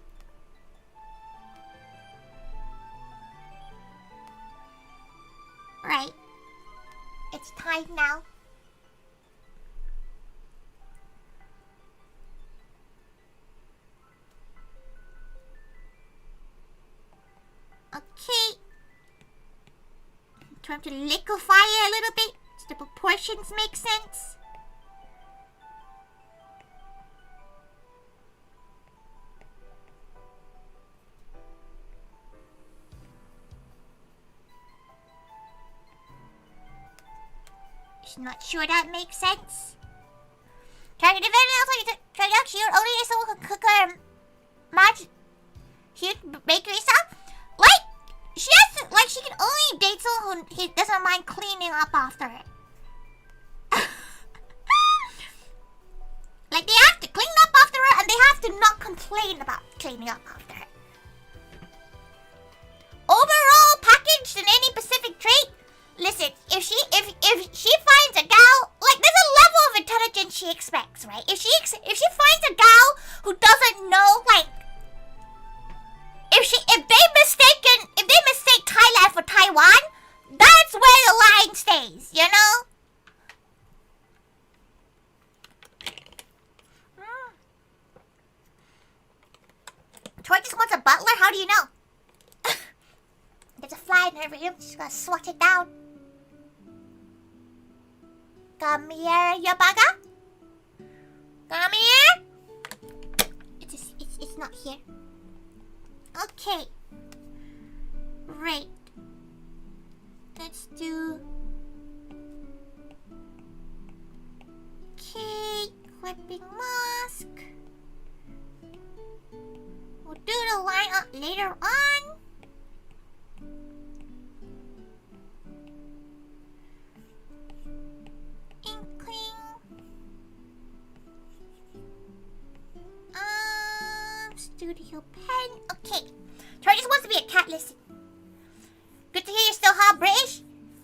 Right. It's time now. Okay. Time to liquefy it a little bit so the proportions make sense. Just not sure that makes sense. Try to she only is someone who can cook her match huge bakery stuff. Like she has to, like she can only date someone who doesn't mind cleaning up after it. Like they have to clean up after her and they have to not complain about cleaning up after it. Overall packaged in any specific trait. Listen, if she finds a gal, like there's a level of intelligence she expects, right? If she finds a gal who doesn't know, like, if they mistake Thailand for Taiwan, that's where the line stays, you know? Tori just wants a butler. How do you know? There's a fly in her room. She's gonna swat it down. Come here, you bugger. Come here. It's not here. Okay. Right. Let's do. Okay. Clipping mask. We'll do the line up later on. Studio pen. Okay. Tori just wants to be a cat. Listen. Good to hear you're still half British.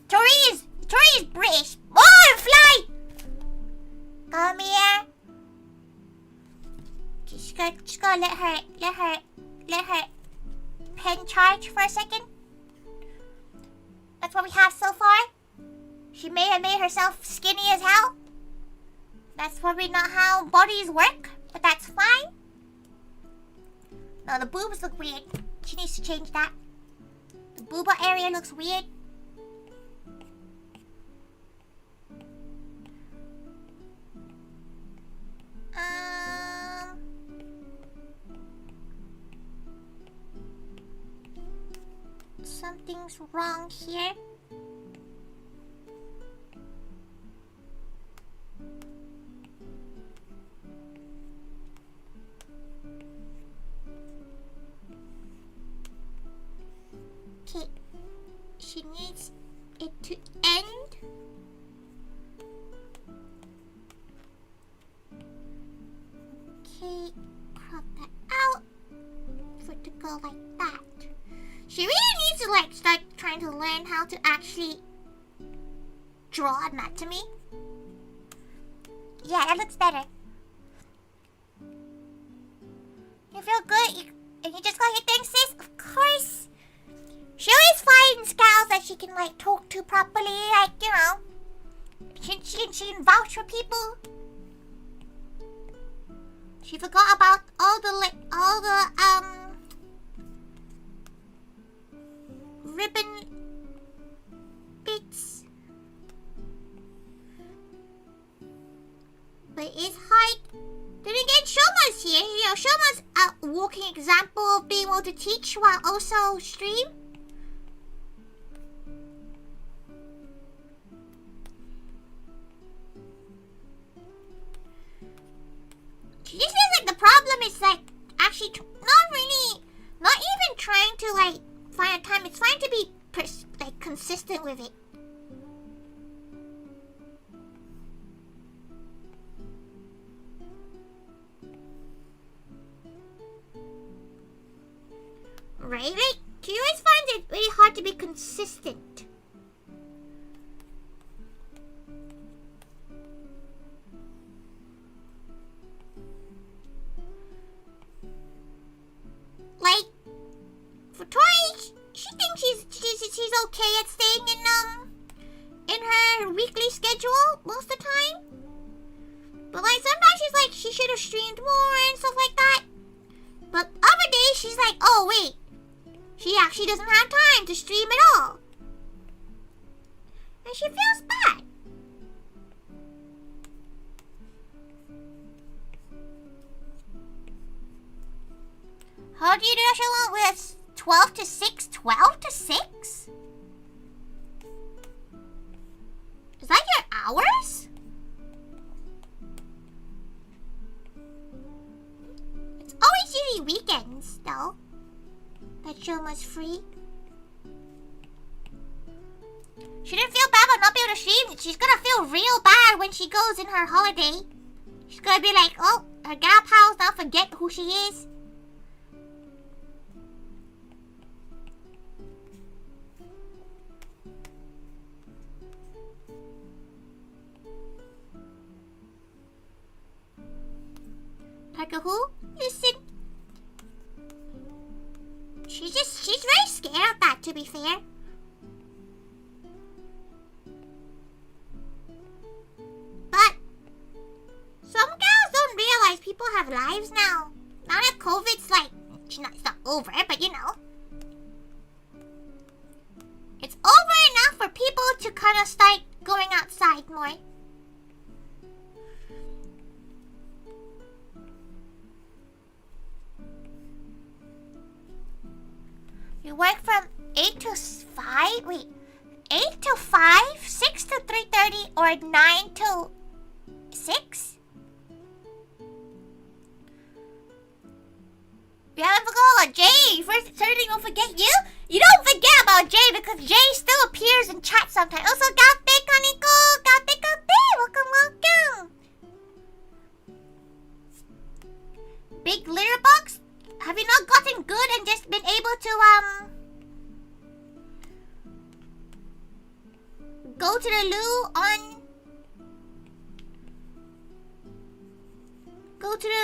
Tori is British. Oh, fly! Come here. Just gonna let her pen charge for a second. That's what we have so far. She may have made herself skinny as hell. That's probably not how bodies work, but that's fine. No, the boobs look weird. She needs to change that. The booba area looks weird. Something's wrong here. Okay, she needs it to end. Okay, crop that out for it to go like that. She really needs to like start trying to learn how to actually draw anatomy. Yeah, that looks better. You feel good? And you just got your thing, sis? Of course. She always finds gals that she can like talk to properly, like, you know. She can vouch for people. She forgot about all the ribbon bits. But it's hard. Then again, Shoma's here. You know, Shoma's a walking example of being able to teach while also stream. She just feels like the problem is like actually not even trying to like find a time. It's fine to be like consistent with it. Right? Like, she always finds it really hard to be consistent. Like, for Tori, she thinks she's okay at staying in her weekly schedule most of the time. But like sometimes she's like she should have streamed more and stuff like that. But other days she's like, oh wait, she actually doesn't have time to stream at all. And she feels bad. How do you do that show with 12 to 6? 12 to 6? Is that your hours? It's always usually weekends, though, that Shoma's free. She didn't feel bad about not being able to stream. She's gonna feel real bad when she goes in her holiday. She's gonna be like, oh, her gal pals now forget who she is. Like who? Listen. She's very scared of that, to be fair. But some gals don't realize people have lives now. Now that COVID's like, it's not over, but you know. It's over enough for people to kind of start going outside more. You work from 8 to 5? Wait, 8 to 5, 6 to 3:30, or 9 to 6? You haven't forgot about Jay. First, certainly don't forget you. You don't forget about Jay because Jay still appears in chat sometimes. Also, Gaute Kaniko, Gaute, welcome. Big litter box? Have you not gotten good and just been able to, go to the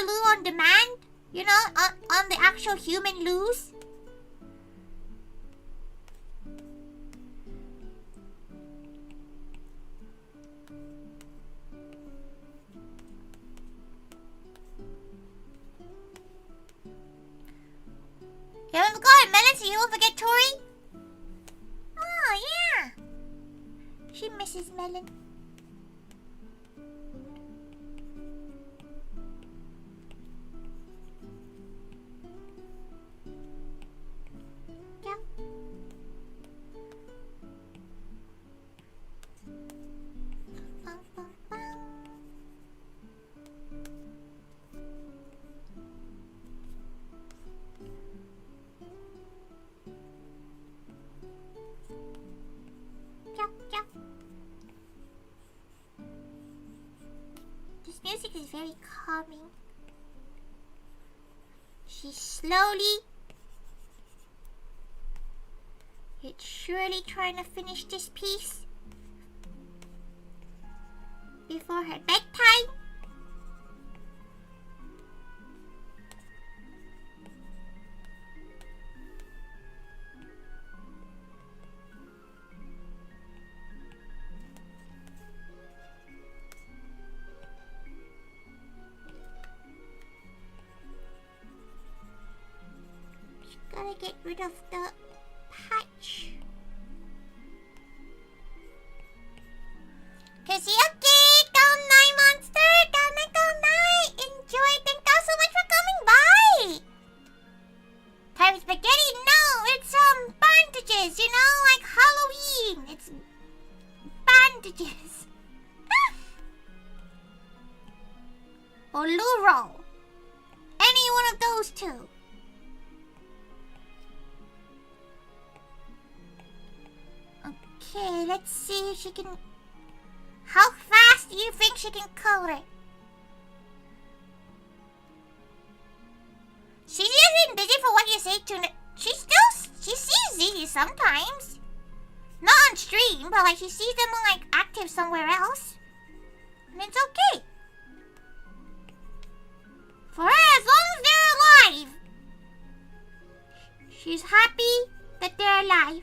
loo on demand? You know, on the actual human loos? You haven't forgotten Melon, so you won't forget Tori? Oh, yeah. She misses Melon. Yeah. music is very calming. She's slowly yet surely trying to finish this piece before her bedtime. Gotta get rid of the patch. Kazioki.online monster, .online. Enjoy. Thank you so much for coming by. Type spaghetti? No, it's bandages. You know, like Halloween. It's bandages. Or Luro. Any one of those two. Okay, let's see if she can... How fast do you think she can color? She's using busy for what you say to... She sees Zizi sometimes. Not on stream, but like she sees them like active somewhere else. And it's okay. For her, as long as they're alive. She's happy that they're alive.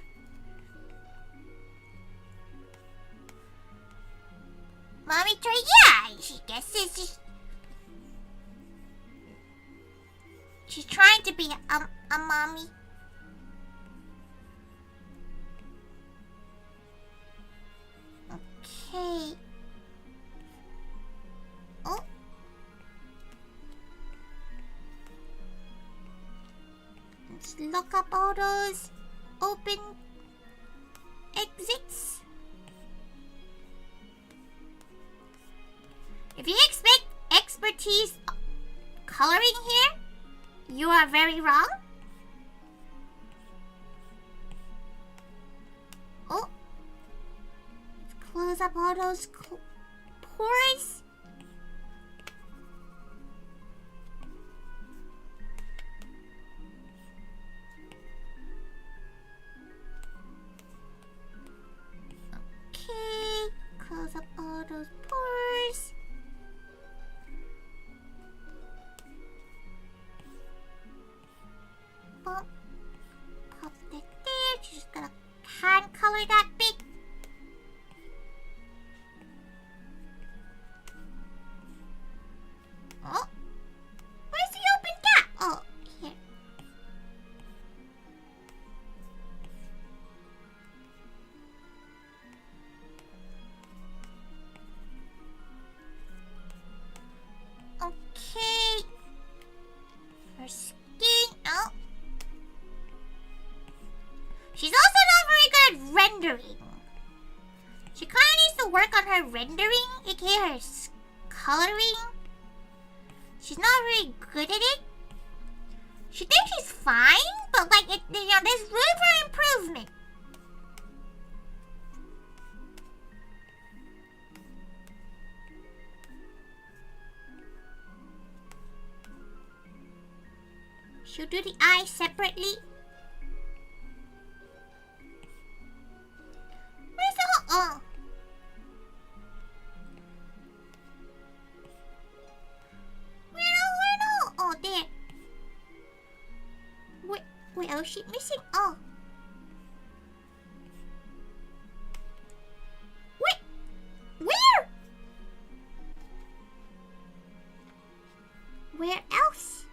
Mommy Tori, yeah, she guesses she's trying to be a mommy. Okay. Oh. Let's look up all those open exits. If you expect expertise coloring here, you are very wrong. Oh. Let's close up all those pores. Okay. Close up all those pores. Pop that there. She's just gonna hand color that big. Oh, where's the open gap? Oh, here. Okay. Her skin. Oh. She's also not very good at rendering. She kind of needs to work on her rendering, aka her coloring. She's not very good at it. She thinks she's fine, but like there's room for improvement. She'll do the eyes separately. Where's the oh? Where no? Oh, there. Where else is she missing? Oh. Where? Where else?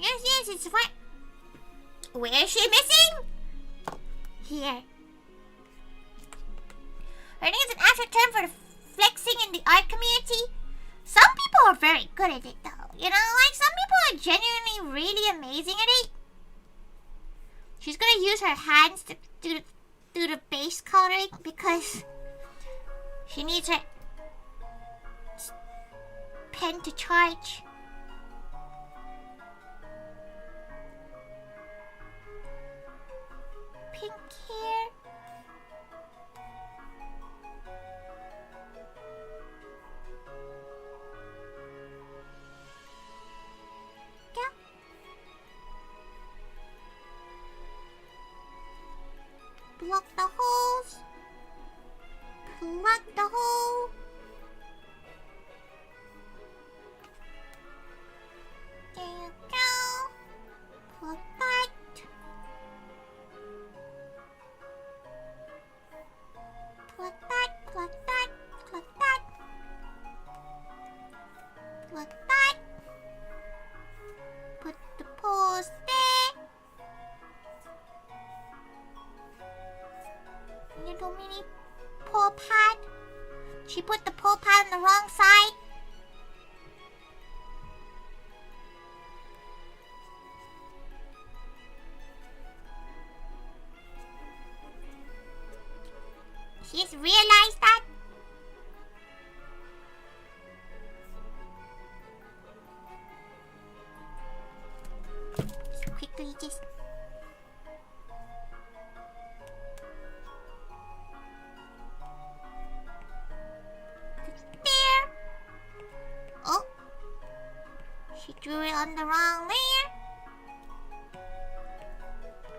Yes, it's fine. Where is she missing? Here. I think it's an actual term for flexing in the art community. Some people are very good at it though. You know, like some people are genuinely really amazing at it. She's gonna use her hands to do the base coloring because she needs her pen to charge. Pink hair. the hole. There you go. Plug that. Plug that, plug that, plug that. Plug that. Put the poles there. Little mini pole pad. She put the pole pad on the wrong side. She's realized that. So quickly just there. Oh, she drew it on the wrong layer.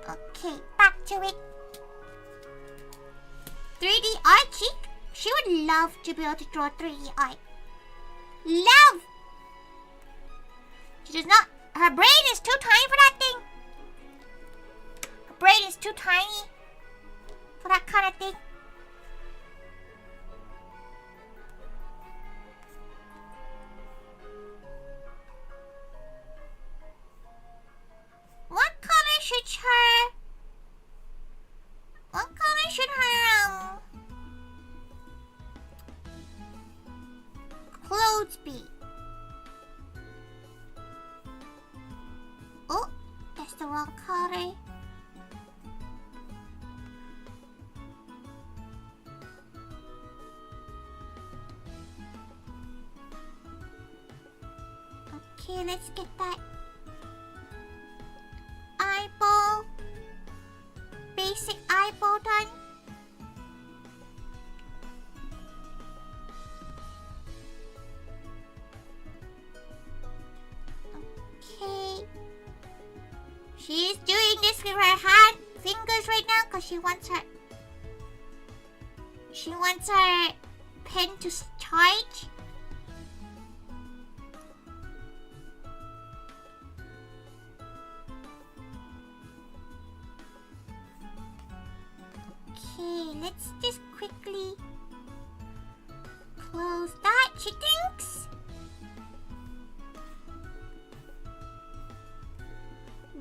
Okay, back to it. 3D art, she would love to be able to draw 3D art. Love! She does not. Her brain is too tiny for that thing. Her brain is too tiny for that kind of thing. What color should her... What color should her, clothes be? Oh, that's the wrong color. Okay, let's get that eyeball. Basic eyeball done. Okay. She's doing this with her fingers right now because she wants her pen to charge. Okay, let's just quickly close that, she thinks.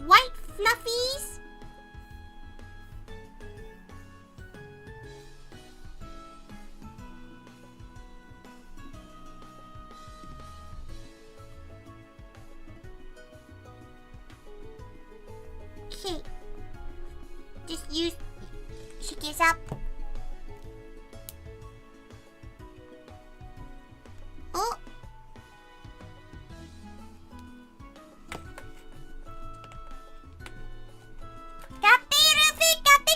White fluffies. Okay. Just use... She gives up. Oh. Copy, Rufi, copy.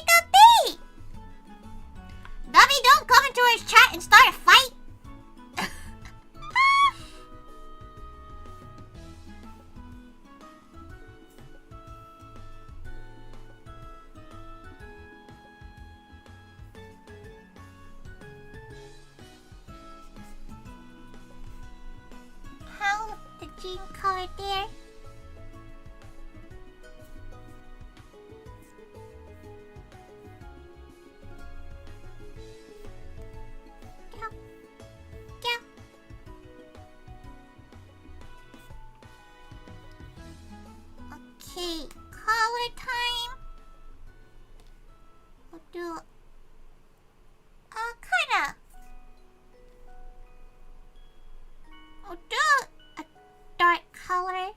Dummy, don't come into his chat and start a fight. How the jean color there? Go. Go. Okay, color time. We'll do kinda. We'll do a dark color.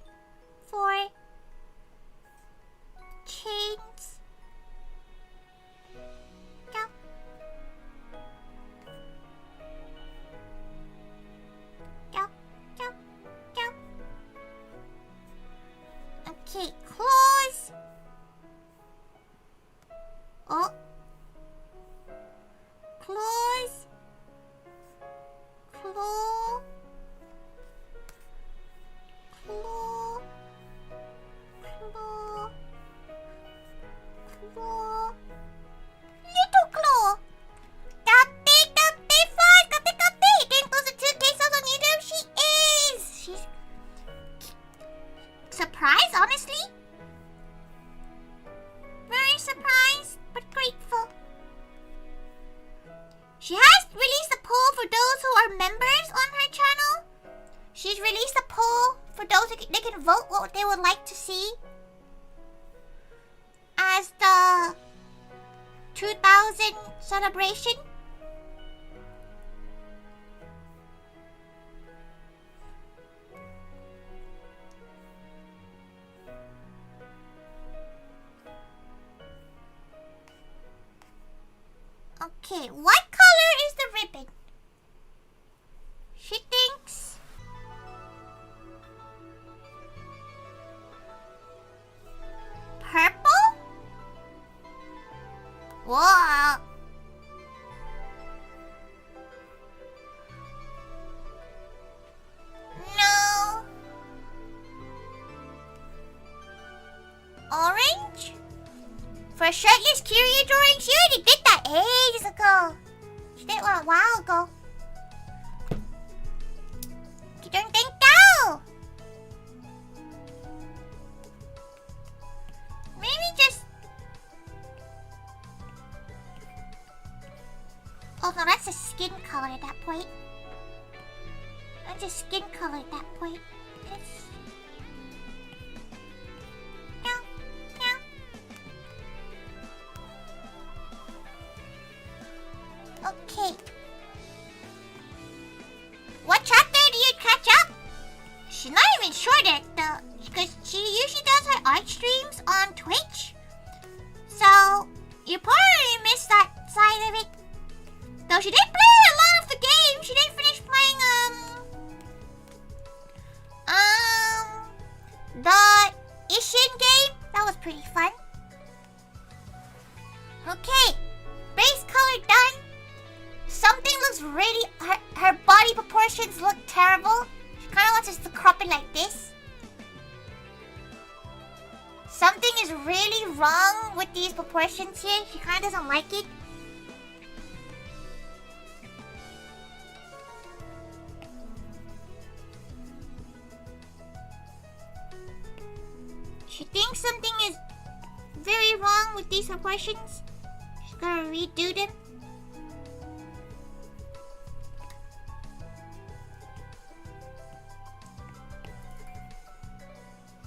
members on her channel. She's released a poll for those they can vote what they would like to see as the 2000 celebration. Okay, what color is the ribbon? She thinks purple? Whoa. No. Orange? For shirtless curio drawing, she already did that ages ago. She did it a while ago. You don't think so? Maybe just... Oh no, that's a skin color at that point. That's a skin color at that point. That's... No, no. Okay. What chapter do you catch up? She's not even sure that because she usually does her art streams on Twitch. So you probably missed that side of it. Though she did play a lot of the game. She did finish playing the Ishin game. That was pretty fun. Okay. Base color done. Something looks really... Her body proportions look terrible. She kind of wants us to crop it like this. Something is really wrong with these proportions here. She kind of doesn't like it. She thinks something is very wrong with these proportions. She's gonna redo them.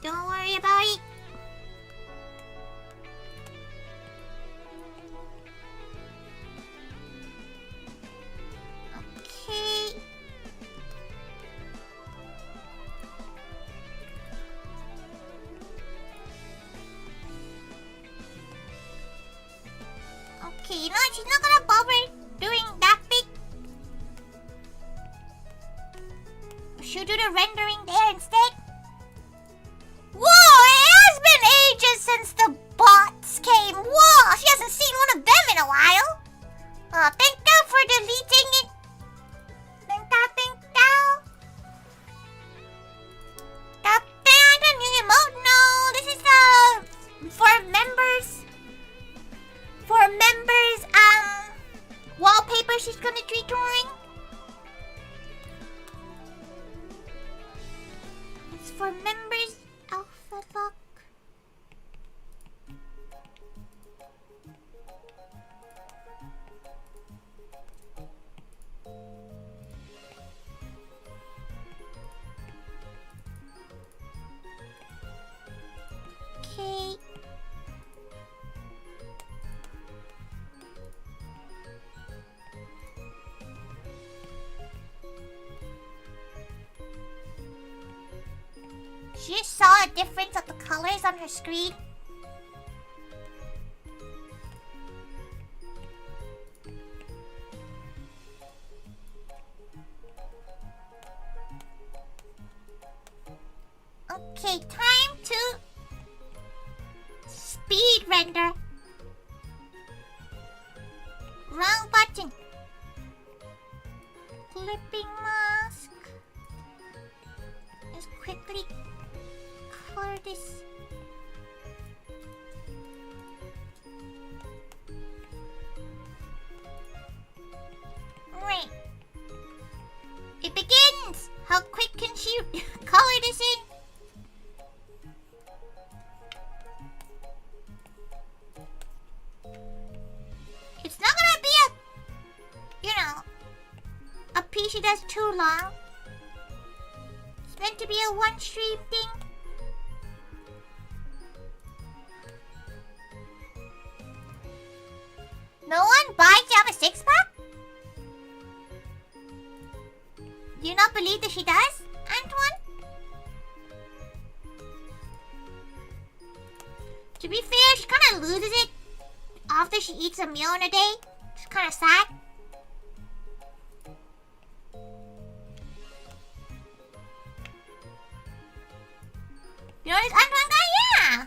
Don't worry about it. Okay. Okay, you know what? She's not gonna bother doing that big. She'll do the rendering there instead. Whoa, it has been ages since the bots came. Whoa, she hasn't seen one of them in a while. Thank you for deleting it. Thank you. Stop there, the new emote. No, this is for members. For members, wallpaper she's gonna be drawing. It's for members. Alpha lock. Okay. She just saw a difference of the colors on her screen. Okay, time to speed render. Wrong button. Clipping mask. Let's quickly color this. Right. It begins! How quick can she color this in? It's not gonna be a pee she does too long. It's meant to be a one stream thing. No one buys you have a six pack? Do you not believe that she does, Antoine? To be fair, she kind of loses it after she eats a meal in a day. It's kind of sad. You know this Antoine guy? Yeah!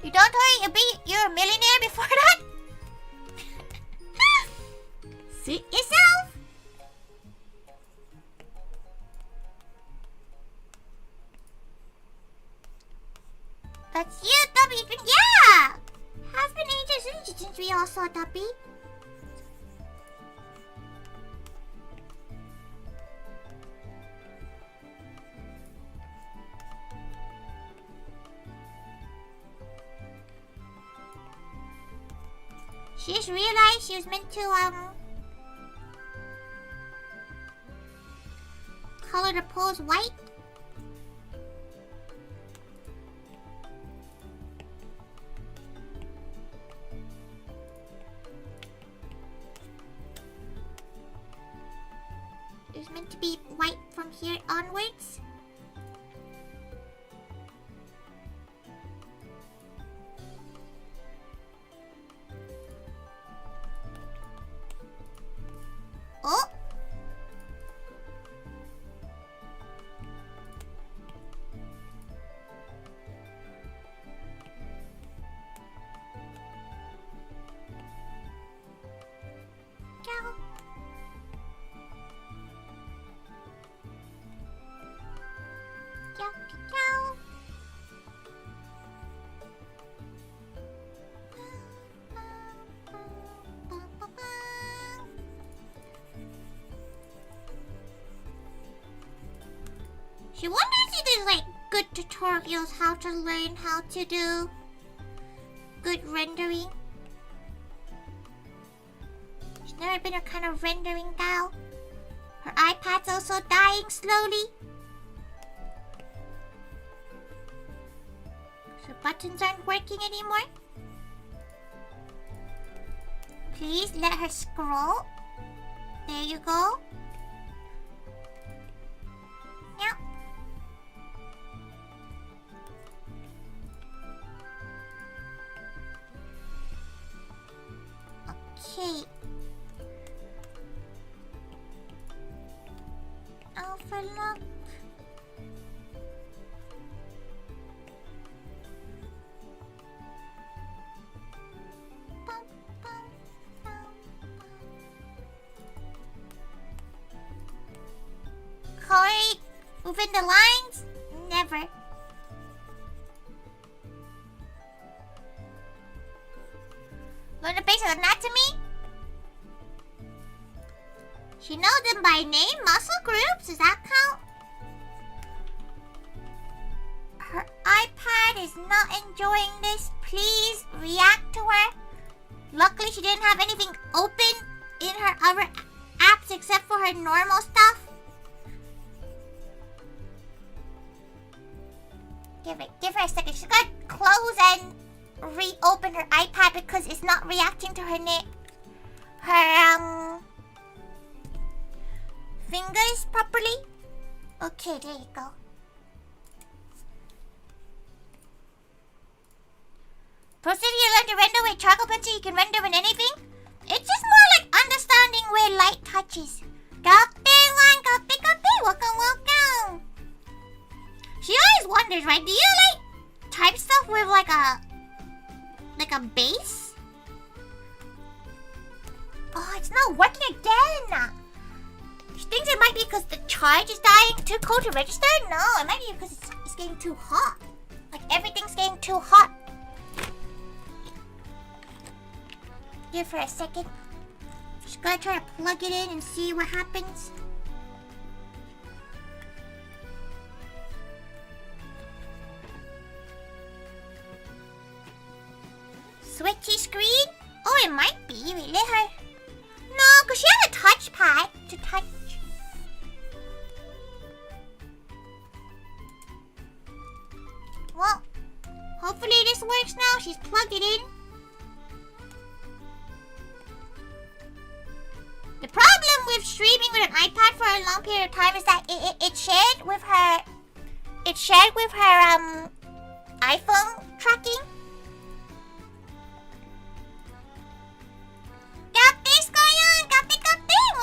You don't worry, you're a millionaire before that? Suit yourself! That's you, Tubby. Yeah! Has been ages since we all saw Tubby. She just realized she was meant to, color the poles white. It was meant to be white from here onwards. Oh! Ciao. Ciao, ciao. She wonders if there's like good tutorials how to learn how to do good rendering. She's never been a kind of rendering gal. Her iPad's also dying slowly. Her buttons aren't working anymore. Please let her scroll. There you go. Now. Okay. Alpha lock. Tori, within the lines? Never. Learn the basic anatomy? She knows them by name, muscle groups, does that count? Her iPad is not enjoying this. Please react to her. Luckily she didn't have anything open in her other apps except for her normal stuff. Give her a second. She's gonna close and reopen her iPad because it's not reacting to her fingers properly. Okay, there you go. Proceed to learn to render with charcoal pencil. You can render with anything. It's just more like understanding where light touches. Welcome. She always wonders, right? Do you like type stuff with like a base? Oh, it's not working again. She thinks it might be because the charge is dying. Too cold to register? No, it might be because it's getting too hot. Like everything's getting too hot. Give her a second. She's Gotta try to plug it in and see what happens. Switchy screen? Oh, it might be. Wait, let her. No, because she has a touchpad to touch. Well, hopefully this works now. She's plugged it in. The problem with streaming with an iPad for a long period of time is that it shared with her. It shared with her iPhone tracking. Got this going on. Got this.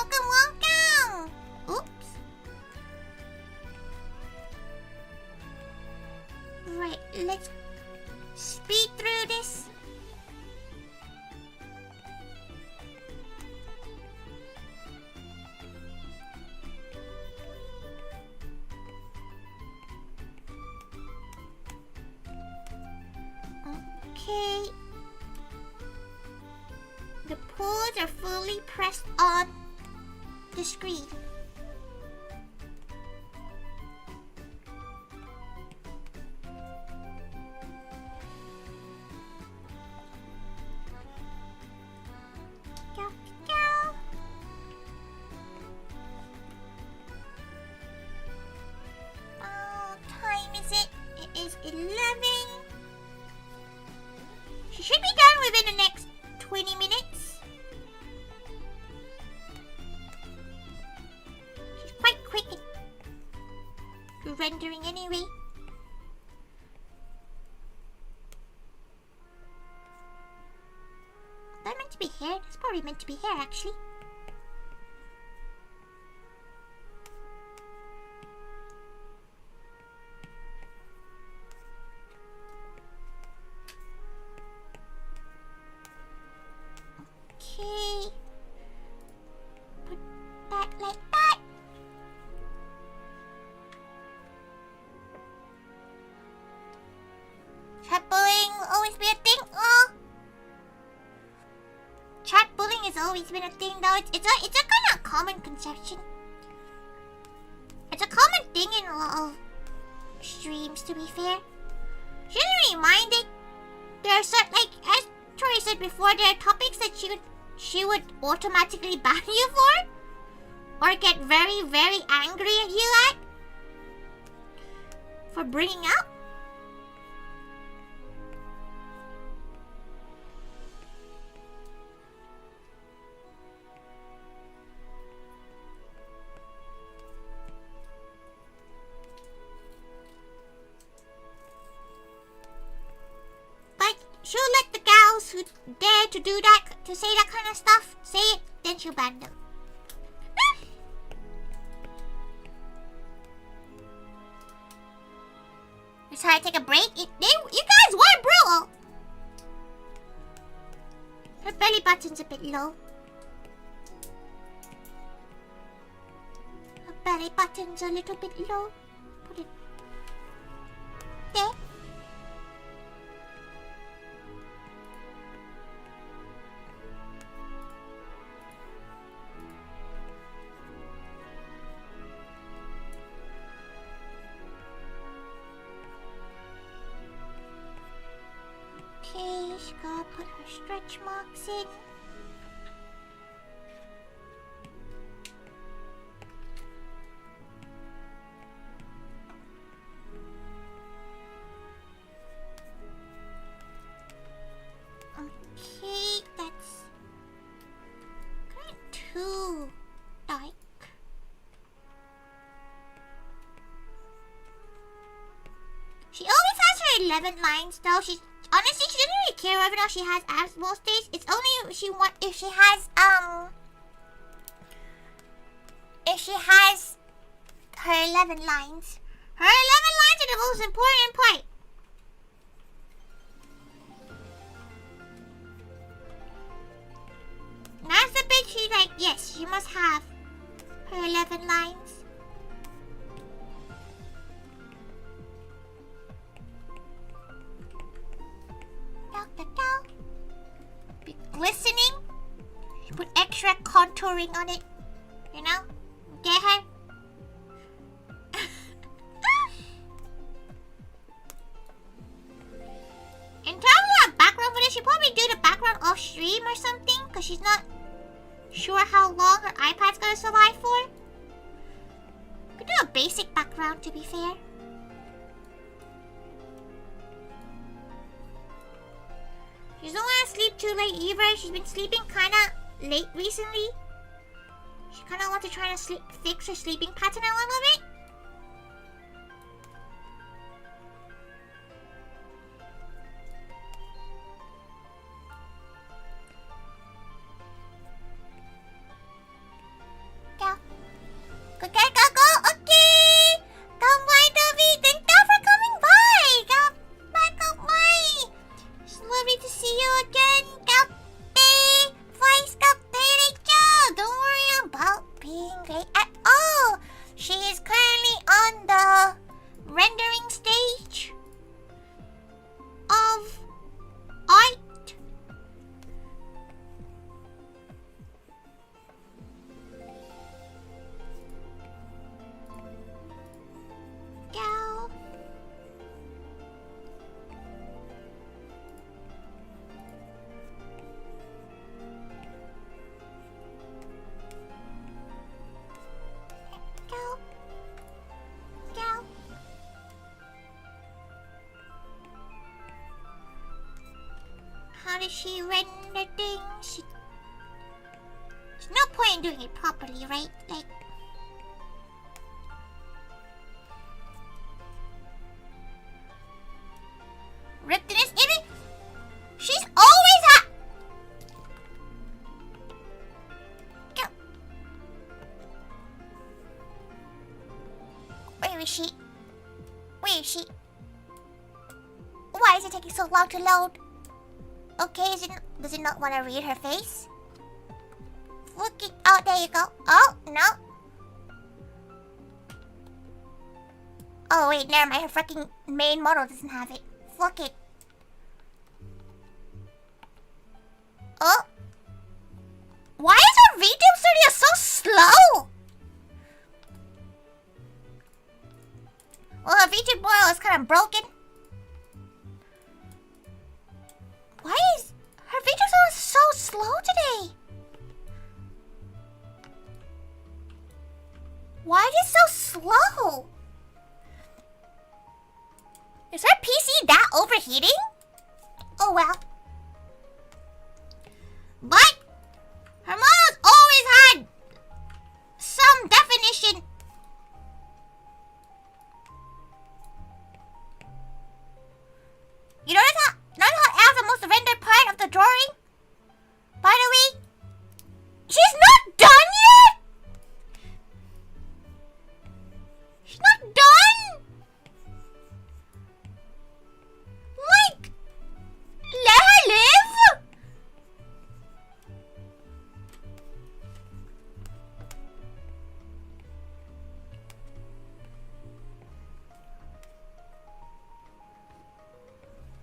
Welcome. Oops. Right, let's speed through this. Okay. The pulls are fully pressed on the screen. Go. Oh, time is it? It is 11. She should be done within the next 20 minutes. She's quite quick at rendering anyway. Is that meant to be hair? That's probably meant to be hair, actually. Okay. Put that like that. Chat bullying will always be a thing. Oh. Chat bullying has always been a thing, though. It's a kind of common conception. It's a common thing in a lot of streams, to be fair. She doesn't really mind it. There are certain, like, as Tori said before, there are topics that she would automatically ban you for, or get very, very angry at you for bringing up. But she'll let the gals who dare to do that, to say that kind of stuff, say it, then she'll ban them. It's hard to take a break. You guys were brutal. Her belly button's a bit low. Her belly button's a little bit low. Put it there. Okay, she's gotta put her stretch marks in. Okay, that's kind of too dark. She always has her 11 lines, though. Honestly, she doesn't really care whether or not she has abs most days. It's only if she has her 11 lines. Her 11 lines are the most important part. That's the bit she's like, yes, she must have her 11 lines. Be glistening. She put extra contouring on it. You know? Get her? In terms of background for this, she'll probably do the background off stream or something, because she's not sure how long her iPad's gonna survive for. Could do a basic background, to be fair. She doesn't want to sleep too late either. She's been sleeping kinda late recently. She kinda wants to try to fix her sleeping pattern a little bit. Go. Go, go, go, go. Okay. Come by, Toby. Thank you for coming by. Come by, come by. It's lovely to see you again. Kape. Voice Kape, Rachel. Don't worry about being late at all. She is currently on the rendering stage of art. Go. Go. Go. How does she render things? There's no point in doing it properly, right? Like, ripped in this image? She's always Go. Where is she? Where is she? Why is it taking so long to load? Okay, does it not want to read her face? Look it. Oh, there you go. Oh, no. Oh, wait, never mind. Her freaking main model doesn't have it. Fuck it. Oh. Why is her Vtuber studio so slow? Well, her Vtuber model is kind of broken. Why is her Vtuber so slow today? Why is it so slow? Is her PC that overheating? Oh well. But her model's always had some definition. You notice how it has the most rendered part of the drawing? By the way, she's not done yet? She's not done? Like, let her live?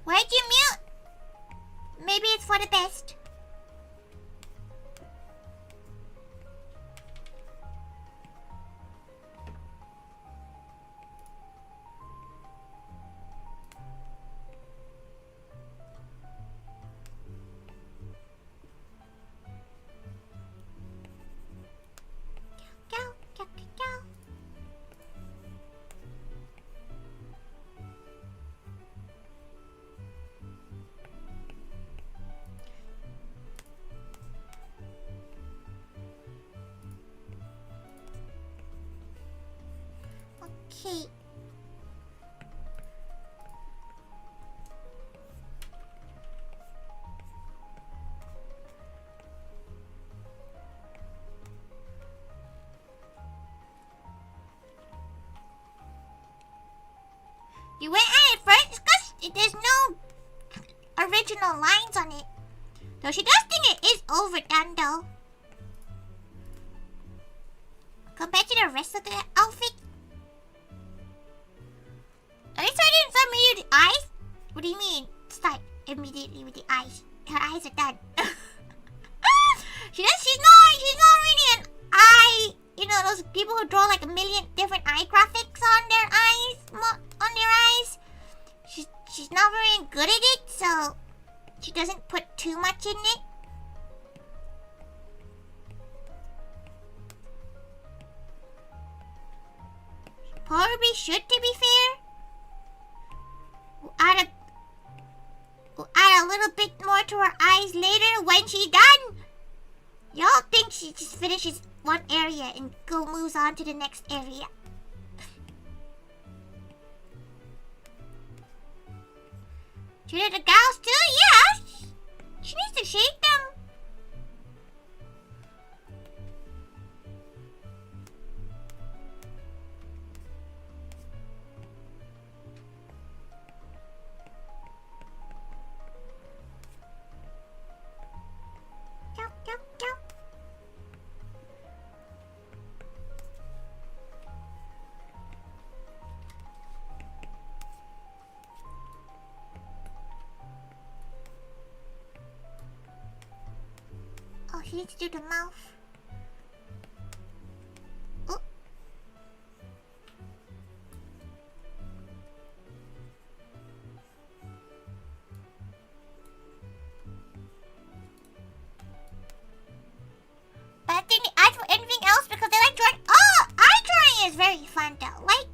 Why'd you mute? Maybe it's for the best. Go, go, go, go. Okay. You went at it first because there's no original lines on it. Though she does think it is overdone though. Compared to the rest of the outfit. At least I didn't start immediately with the eyes. What do you mean? Start immediately with the eyes. Her eyes are done. She's not really an eye. You know those people who draw like a million different eye graphics on their eyes. She's not very good at it, so she doesn't put too much in it. Probably should, to be fair. We'll add a little bit more to her eyes later when she's done. Y'all think she just finishes one area and moves on to the next area. Should the gals too? Yeah. She needs to shake them. Oh, she needs to do the mouth. Oh. But then the eyes for anything else because they like drawing. Oh, eye drawing is very fun though. Like,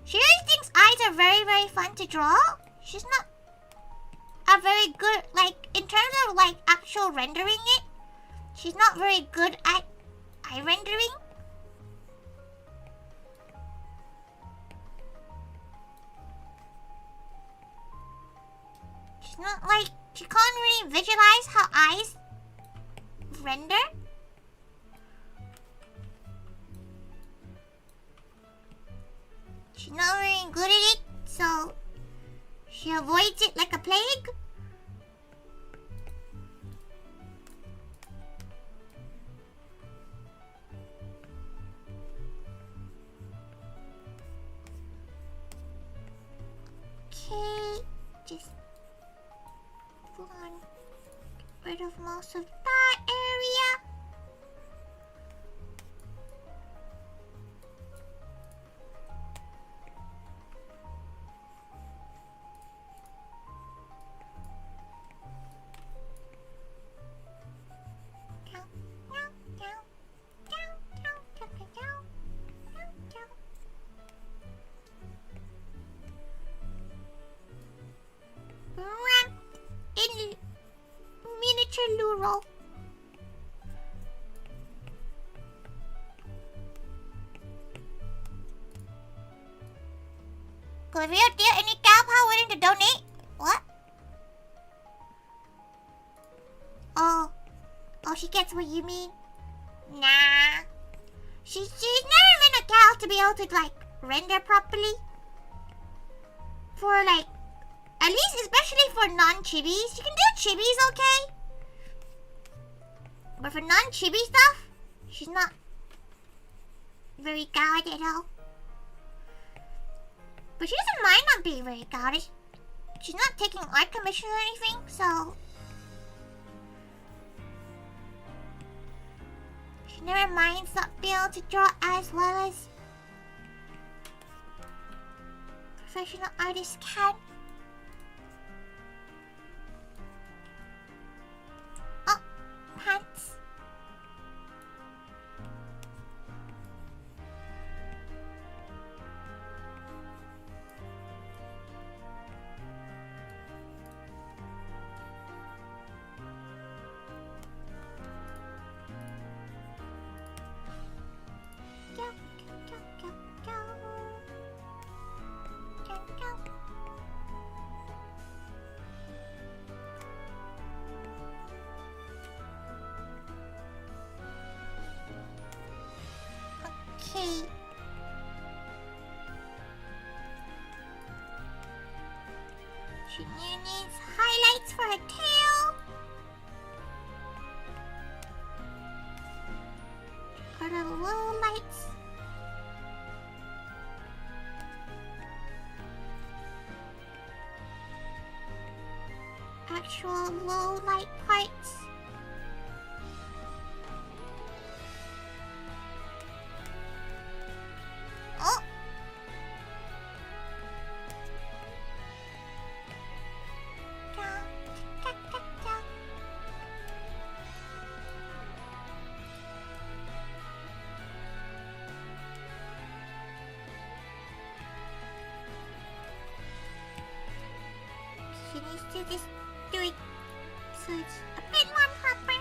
she really thinks eyes are very, very fun to draw. She's not a very good, like, in terms of like actual rendering it. She's not very good at eye rendering. She's not like, she can't really visualize how eyes render. She's not very good at it, so she avoids it like a plague. Okay, just get rid of most of that area. In miniature Luro. Clivia, dear, any gal pal willing to donate? What? Oh, she gets what you mean. Nah, she's never been a gal to be able to like render properly. For like, at least especially for non-chibis. You can do chibis, okay? But for non-chibi stuff, she's not very good at all. But she doesn't mind not being very good. She's not taking art commissions or anything, so she never minds not being able to draw as well as professional artists can. Oh, pants. Okay. She needs highlights for her tail. Or the low lights. Actual low light parts. to just do it so it's a bit more proper.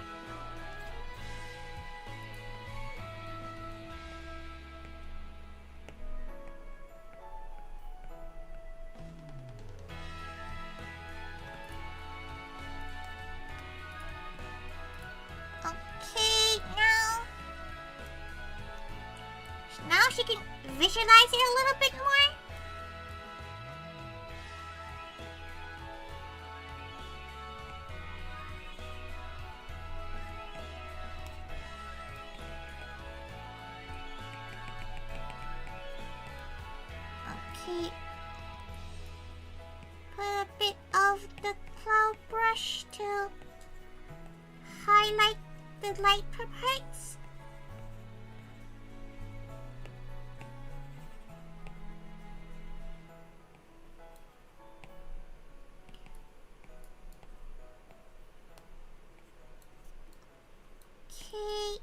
Okay, now she can visualize it a little bit more. Okay. Put a bit of the cloud brush to highlight the lighter parts. Okay.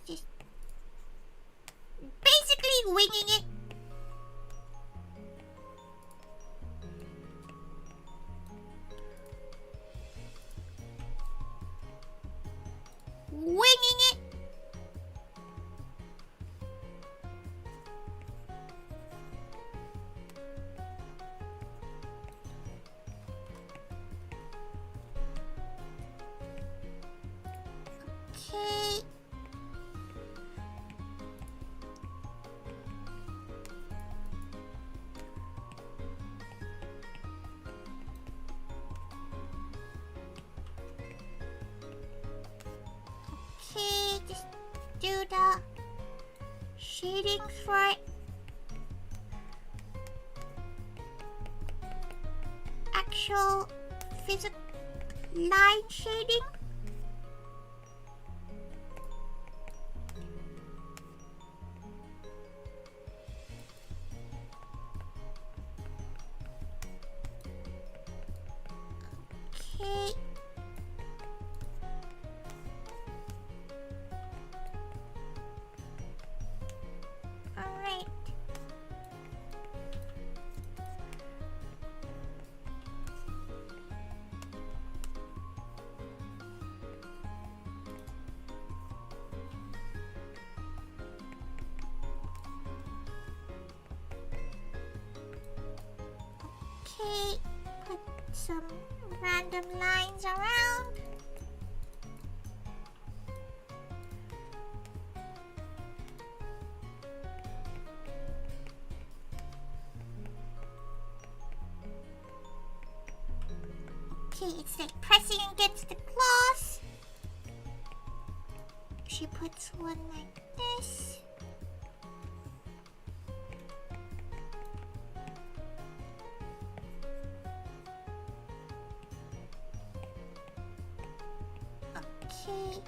Just basically winging it. Winging it. Okay. Okay, just do the shadings for it. Actual physical line shading. Okay. Alright. Okay, put some random lines around. Okay, it's like pressing against the gloss. She puts one like this. Okay.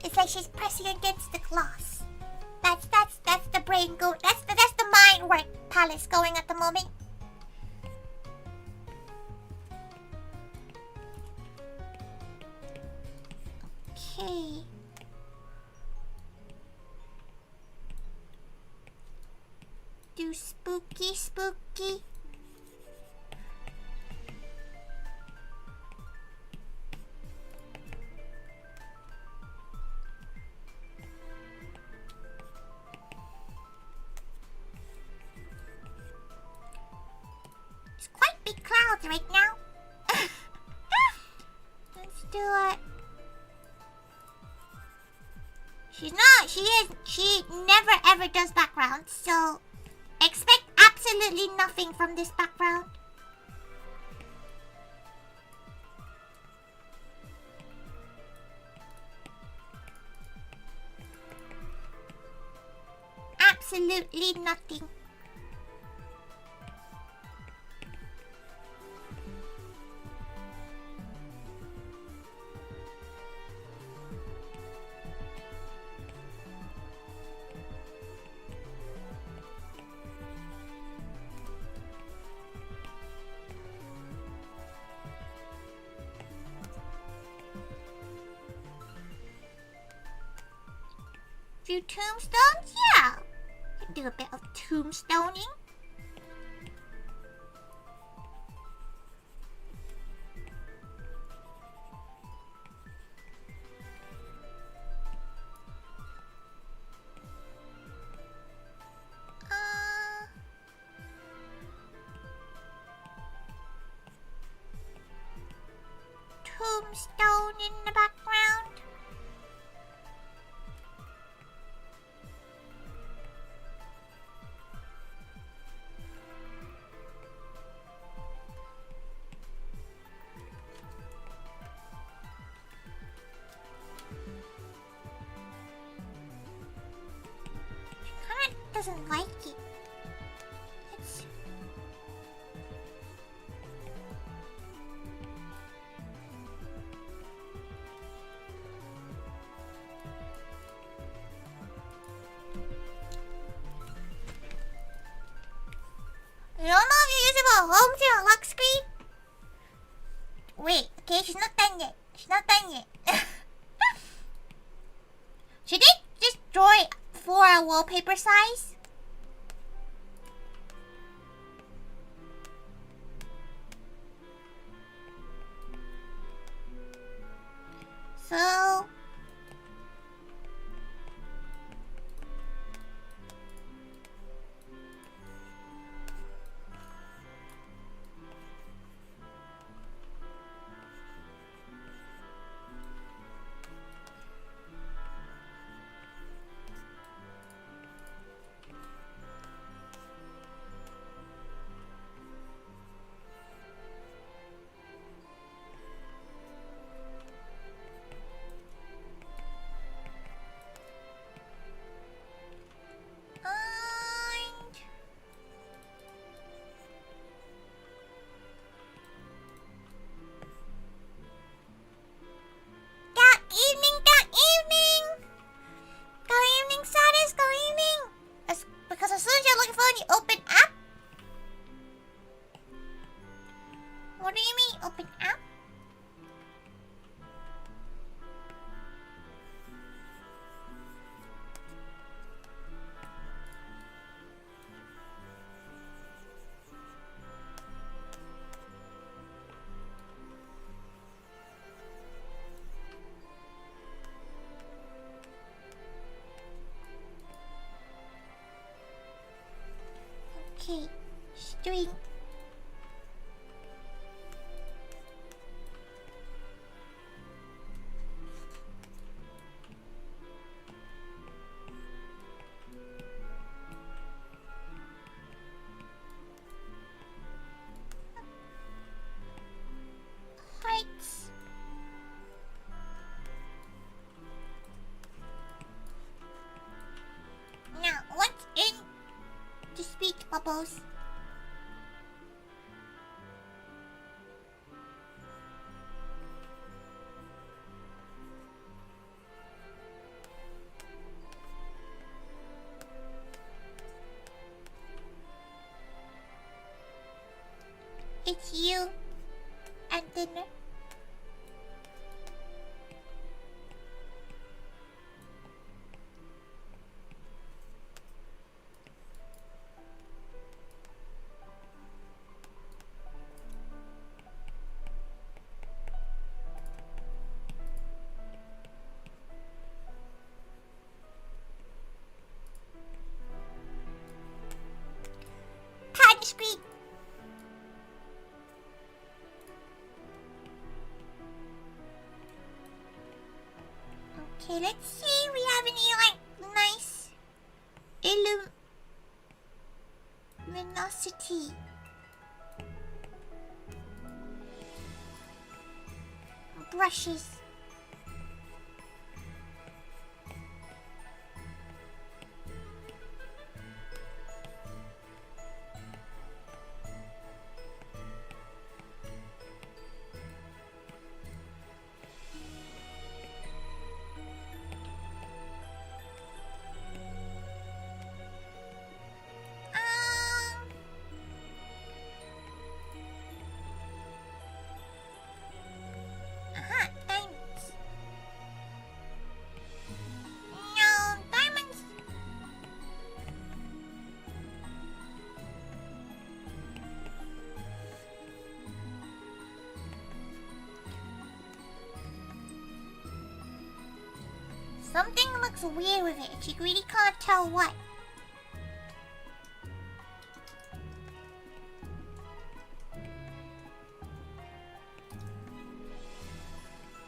It's like she's pressing against the gloss. That's the brain go. That's the mind work palace going at the moment. Okay. Do spooky. It's quite big clouds right now. Let's do it. She never ever does backgrounds, so expect absolutely nothing from this background. Absolutely nothing. few tombstones? Yeah. Can do a bit of tombstoning. Tombstone in the background. She kinda doesn't like it. Let's... You don't know if you're using a home screen or lock screen? Wait, okay, she's not done yet. She's not done yet. She did just draw it for a wallpaper size. So... Because as soon as you're looking for the open app. What do you mean, open app? Okay, string. Hearts. Now, what's in the speech bubbles? It's you and dinner. Time screen. Okay, let's see. We have any like nice luminosity. Brushes. Time Something looks weird with it. She really can't tell what.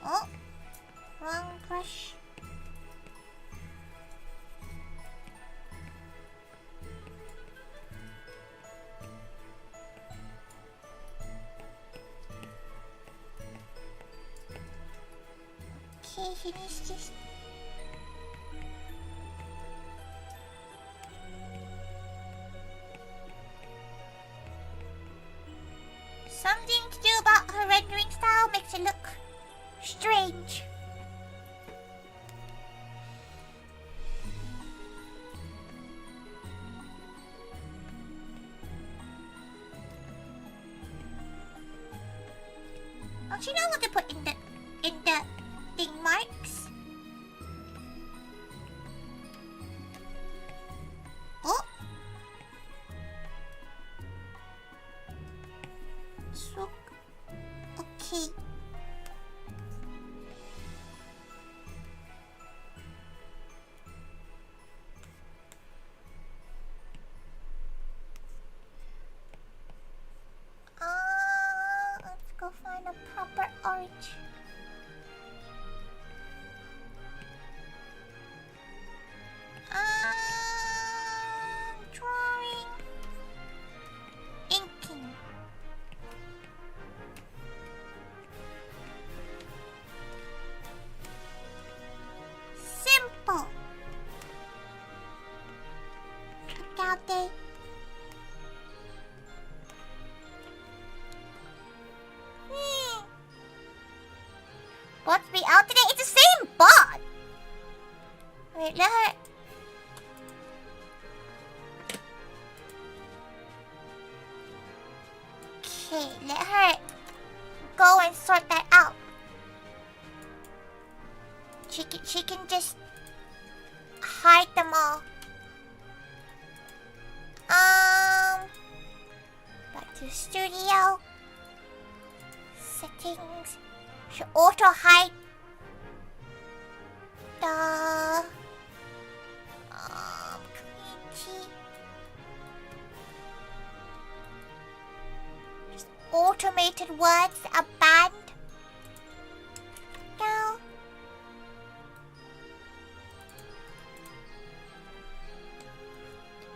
Oh, wrong brush. Okay, she needs to... Something to do about her rendering style makes it look strange. Don't you know what to put in the thing marks? Oh. So, okay. Let's go find a proper orange. Drawing. Inking. Simple. Look out there. What's be out today? It's the same bot. Wait, let her. Okay, let her go and sort that out. She can just hide them all. Back to the studio. Settings. Should auto hide the community. Just automated words that are banned. No.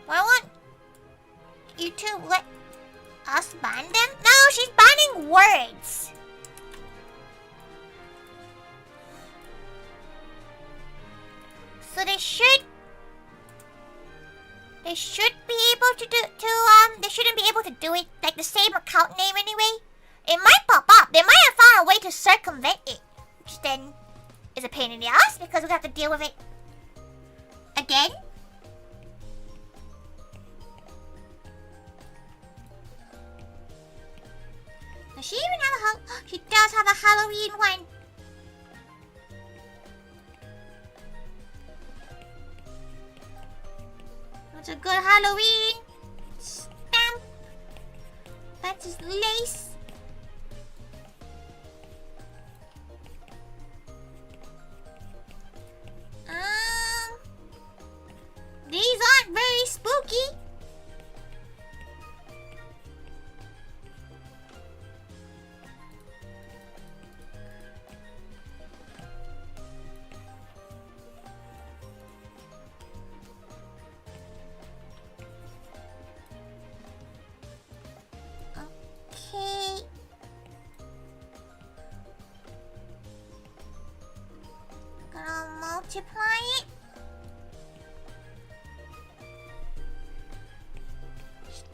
Why won't YouTube let us ban them? No, she's banning words. So they should be able to they shouldn't be able to do it like the same account name anyway. It might pop up. They might have found a way to circumvent it, which then is a pain in the ass because we have to deal with it again. Does she even have a she does have a Halloween one. That's a good Halloween stamp. That's his lace. These aren't very spooky. Okay. Gonna multiply it.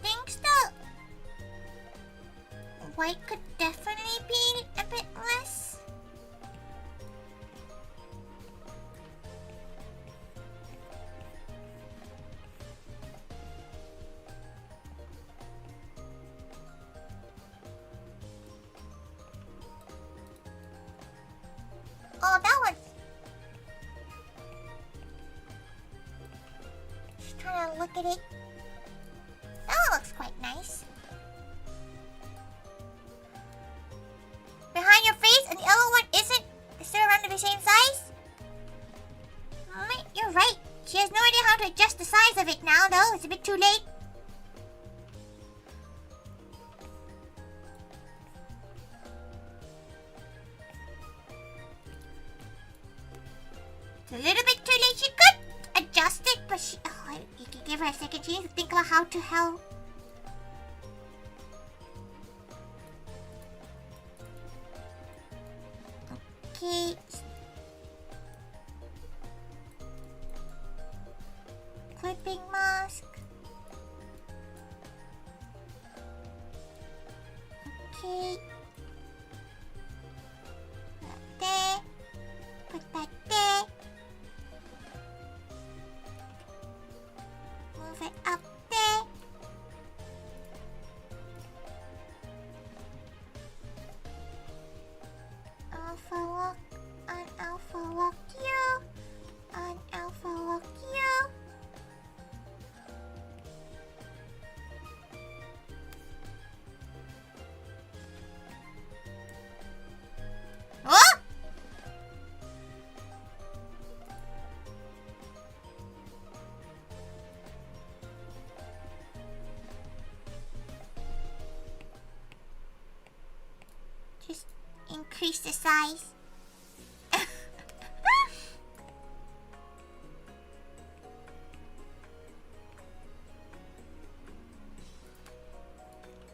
Thinks the white could definitely be a bit less. Oh, that one's... Just trying to look at it. That one looks quite nice. Behind your face and the other one isn't? Is still around the same size? She has no idea how to adjust the size of it now, though. It's a bit too late. It's a little bit too late. She could adjust it, but she... Oh, you can give her a second. She needs to think about how to help. Okay. Clipping mask. Okay. That there. Put that there. Move it up there. Alpha walk. On alpha walk you. On alpha walk you. Oh! Just increase the size.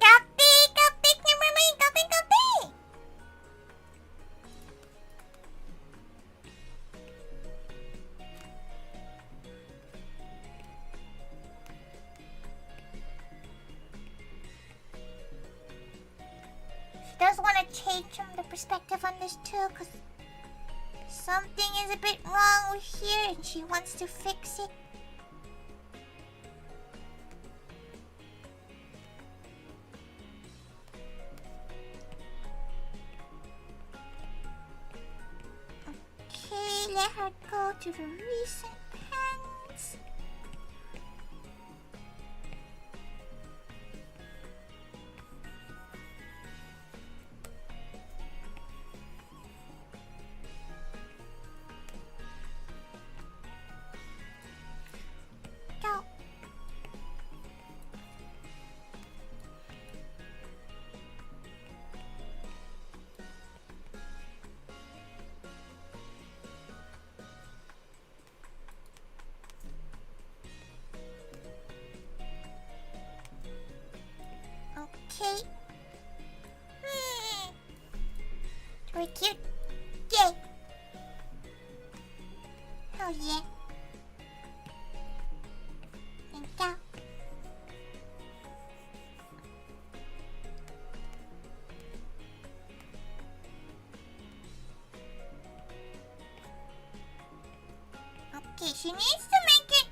Copy, Kimberly, copy. She does want to change the perspective on this too, because something is a bit wrong with here and she wants to fix it. Okay, let her go to the recent pens. Go. Okay. Very cute. Yay. Oh yeah. Thank you. Okay, she needs to make it.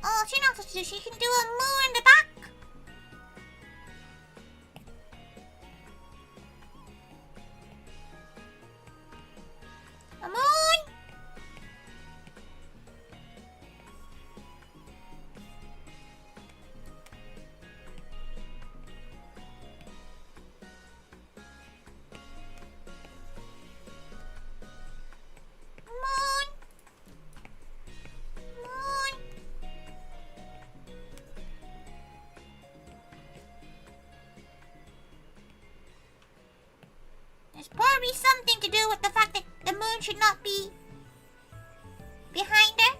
Oh, she knows what to do. She can do a moo in the back. A moon. Moon. Moon. There's probably something to do with the fact that the moon should not be behind her.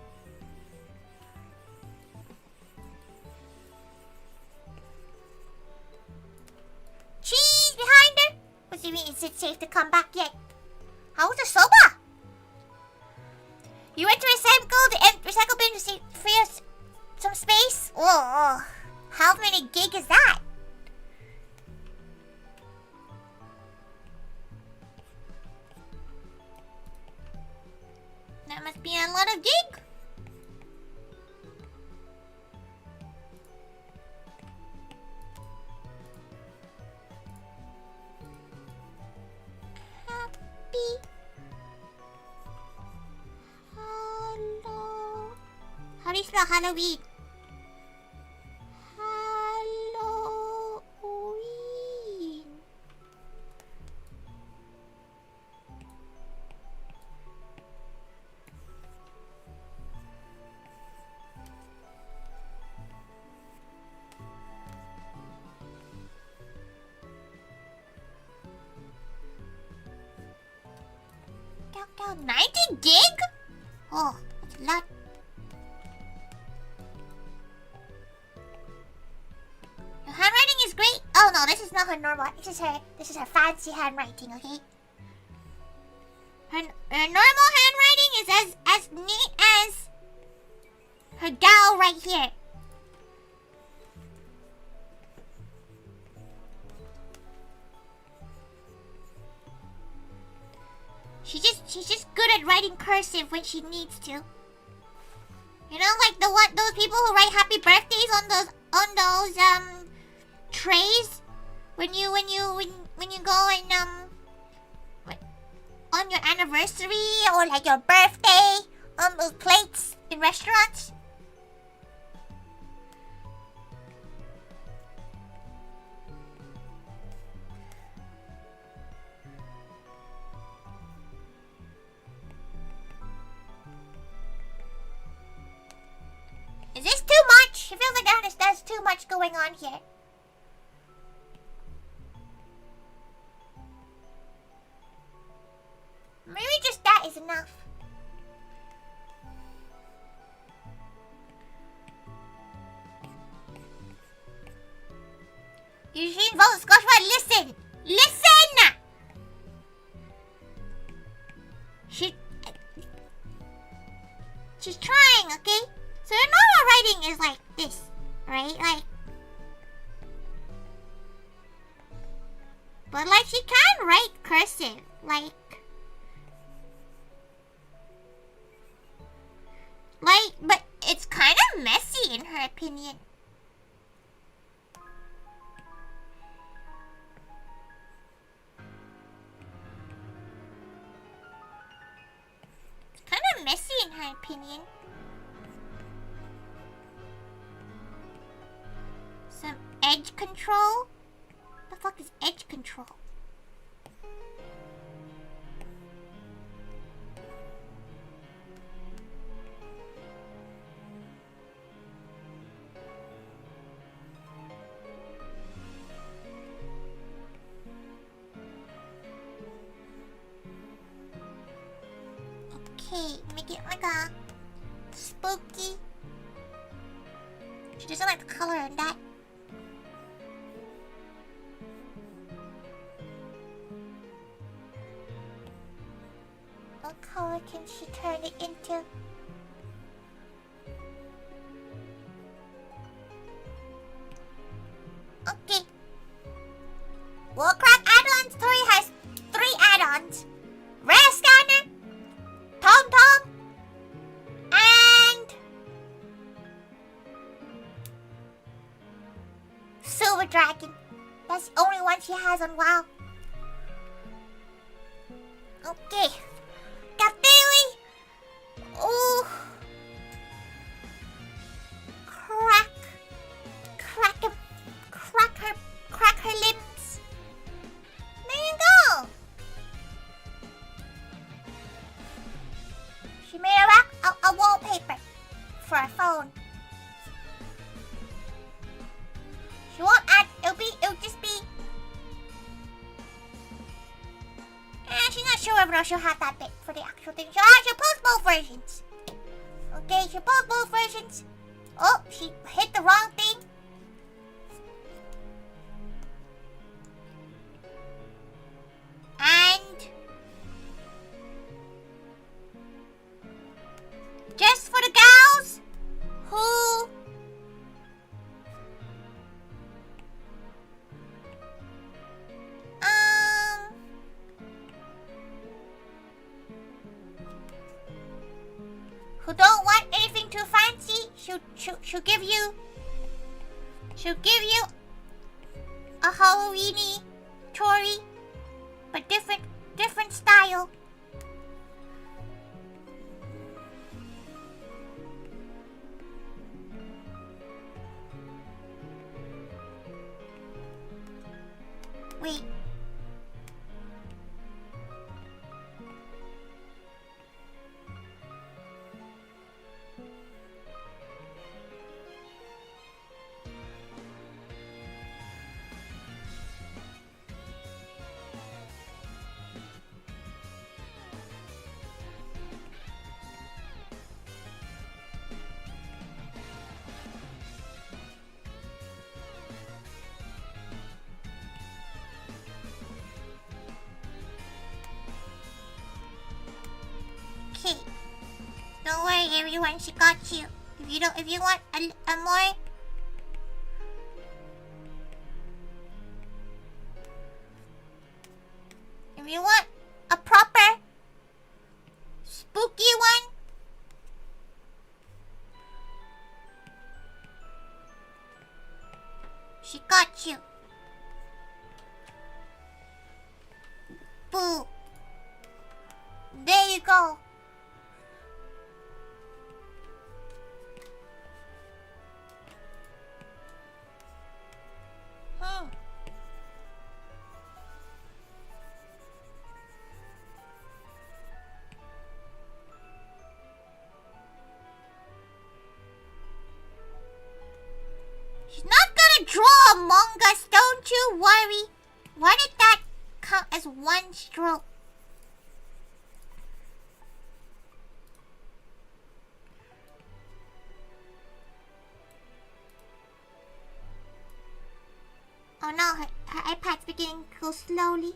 Cheese behind her? What do you mean? Is it safe to come back yet? How's the soba? You went to recycle bin to free us some space? Oh, how many gig is that? That must be a lot of gig. Happy. Hello. How do you spell Halloween? Halloween. hell? 90 gig? Oh, that's a lot. Her handwriting is great. Oh no, this is not her normal. This is her fancy handwriting, okay? Her normal handwriting is as neat as her gal right here. She's just good at writing cursive when she needs to. You know, like those people who write happy birthdays on those trays when you go and on your anniversary or like your birthday on those plates in restaurants. Is this too much? It feels like there's too much going on here. Maybe just that is enough. Eugene votes Scoshma, listen! Listen! She's trying, okay? So your normal writing is like this, right? Like, but like she can write cursive, like, but it's kind of messy in her opinion. It's kind of messy in her opinion. Some edge control? What the fuck is edge control? Okay, make it like a spooky. She doesn't like the color in that. What color can she turn it into? Okay. Warcraft add-ons. Tori has 3 add-ons. Rare Scanner, Tom, and Silver Dragon. That's the only one she has on WoW. Okay. Got Daily. Ooh. Crack her limbs. There you go. She made a wallpaper for a phone. She won't add. It'll just be. She's not sure whether she'll have that bit for the actual thing. She'll post both versions. Okay, she'll post both versions. Oh, she hit the wrong thing. And just for the gals who don't want anything too fancy, she'll give you a Halloweeny Tori, but different style. Wait. everyone. She got you. If you want a more... If you want a proper spooky one, she got you. Boo. There you go. She's not gonna draw Among Us, don't you worry. Why did that count as one stroke? Oh no, her iPad's beginning to go slowly.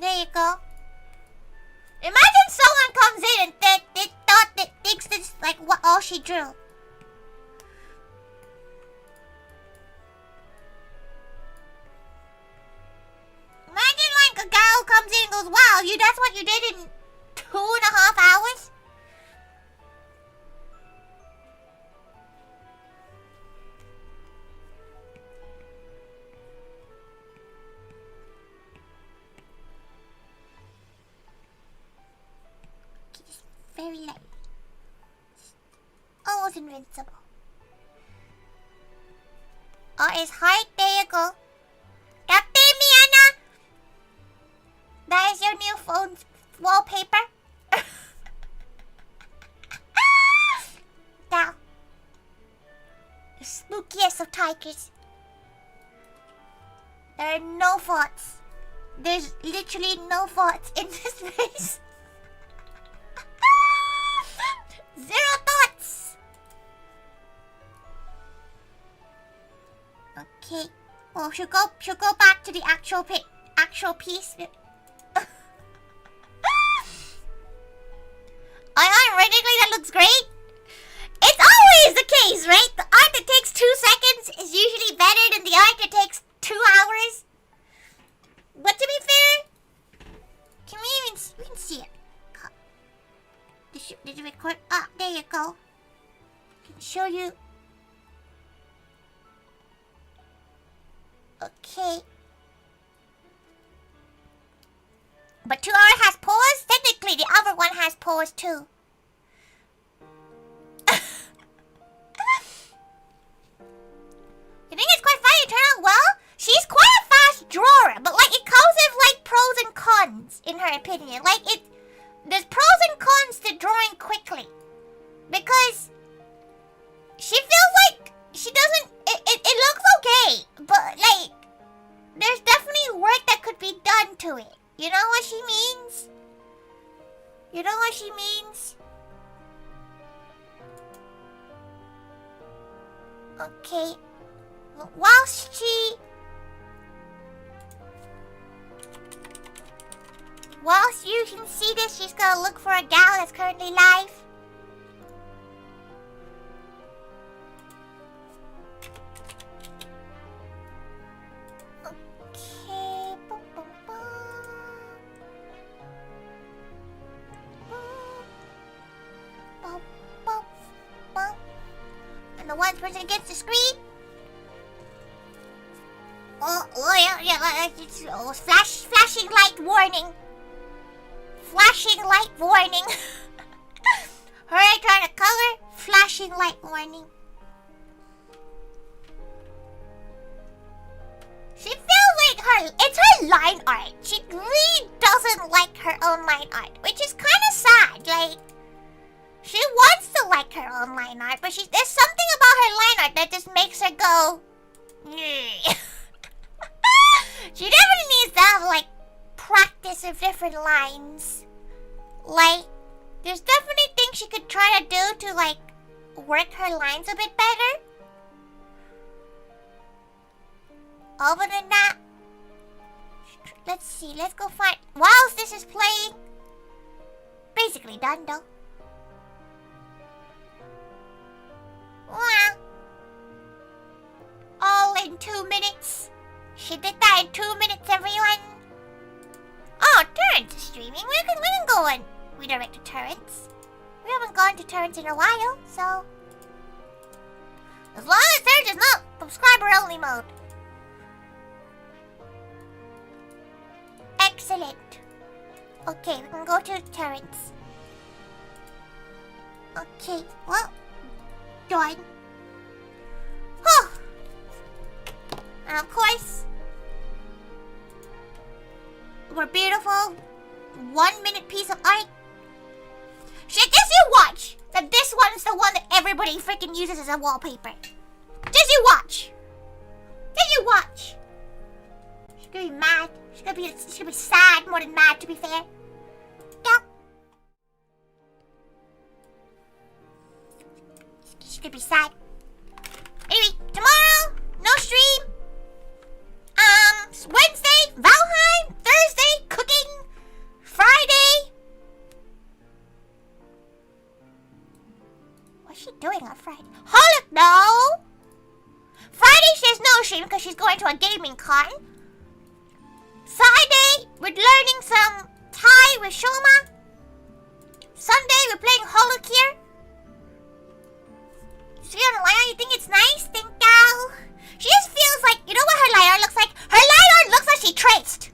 There you go. Imagine someone comes in and thinks this like what all she drew. Imagine like a gal comes in and goes, wow, that's what you did in 2.5 hours? Very light. Almost invincible. Oh, it's height. There you go. Captain Miana! That is your new phone's wallpaper. Now, the spookiest of tigers. There are no thoughts. There's literally no thoughts in this face. Zero thoughts. Okay. Well, she'll go back to the actual piece. Ironically, that looks great. It's always the case, right? The art that takes 2 seconds is usually better than the art that takes 2 hours. But to be fair, we can see it. Did you record? Ah, there you go. I can show you. Okay. But 2 hours has pause? Technically, the other one has pause too. You think it's quite funny to turn out well? She's quite a fast drawer, but like it comes with like pros and cons in her opinion. Like there's pros and cons to drawing quickly. Because she feels like she doesn't... It looks okay, but like there's definitely work that could be done to it. You know what she means? You know what she means? Okay. Whilst you can see this, she's gonna look for a gal that's currently live. Okay. Boom, boom, boom. Boom, boom, boom. And the one person against the screen. Oh, flashing light warning. Flashing light warning. Hurry, trying to color. Flashing light warning. She feels like it's her line art. She really doesn't like her own line art, which is kind of sad. Like, she wants to like her own line art, but there's something about her line art that just makes her go, She definitely needs to have, like, practice of different lines. Like, there's definitely things she could try to do to, like, work her lines a bit better. Other than that, Let's see. Let's go find... Whilst this is playing... Basically done, though. Wow. All in 2 minutes. She did that in 2 minutes, everyone. Oh, Torrents is streaming. We can go and redirect to Torrents. We haven't gone to Torrents in a while, so... As long as they're just not subscriber-only mode. Excellent. Okay, we can go to Torrents. Okay, well... Done. Whew. And of course... We're beautiful 1 minute piece of art. Just you watch that this one is the one that everybody freaking uses as a wallpaper. Just you watch. Just you watch. She's gonna be mad. She's gonna be sad more than mad, to be fair. Yeah. She's gonna be sad. Anyway, tomorrow, no stream. Wednesday, Valheim. Thursday, cooking. Friday. What's she doing on Friday? No. Friday she has no stream because she's going to a gaming con. Saturday, we're learning some Thai with Shoma. Sunday, we're playing Holocure. See on the LiDAR, you think it's nice? Think gal? She just feels like, you know what her LiDAR looks like? Her LiDAR looks like she traced.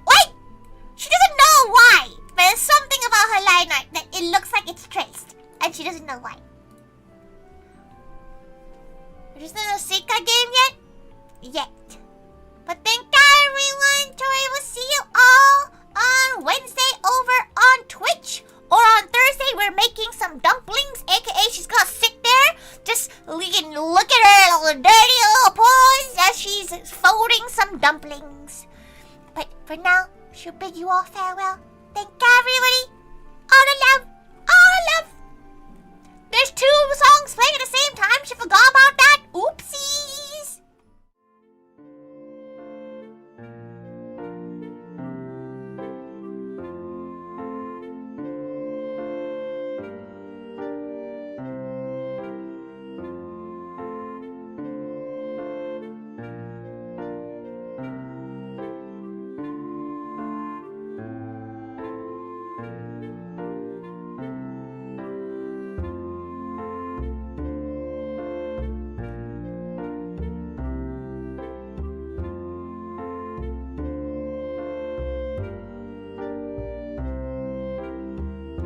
Wait! She doesn't know why. But there's something about her LiDAR that it looks like it's traced. And she doesn't know why. There's no Sika game yet? But thank God, everyone. Tori will see you all on Wednesday over on Twitch. Or on Thursday, we're making some dumplings. AKA, she's gonna sit there. Just look at her little dirty little paws as she's folding some dumplings. But for now, she'll bid you all farewell. Thank God, everybody. All the love. All the love. There's 2 songs playing at the same time. She forgot about that. Oopsie.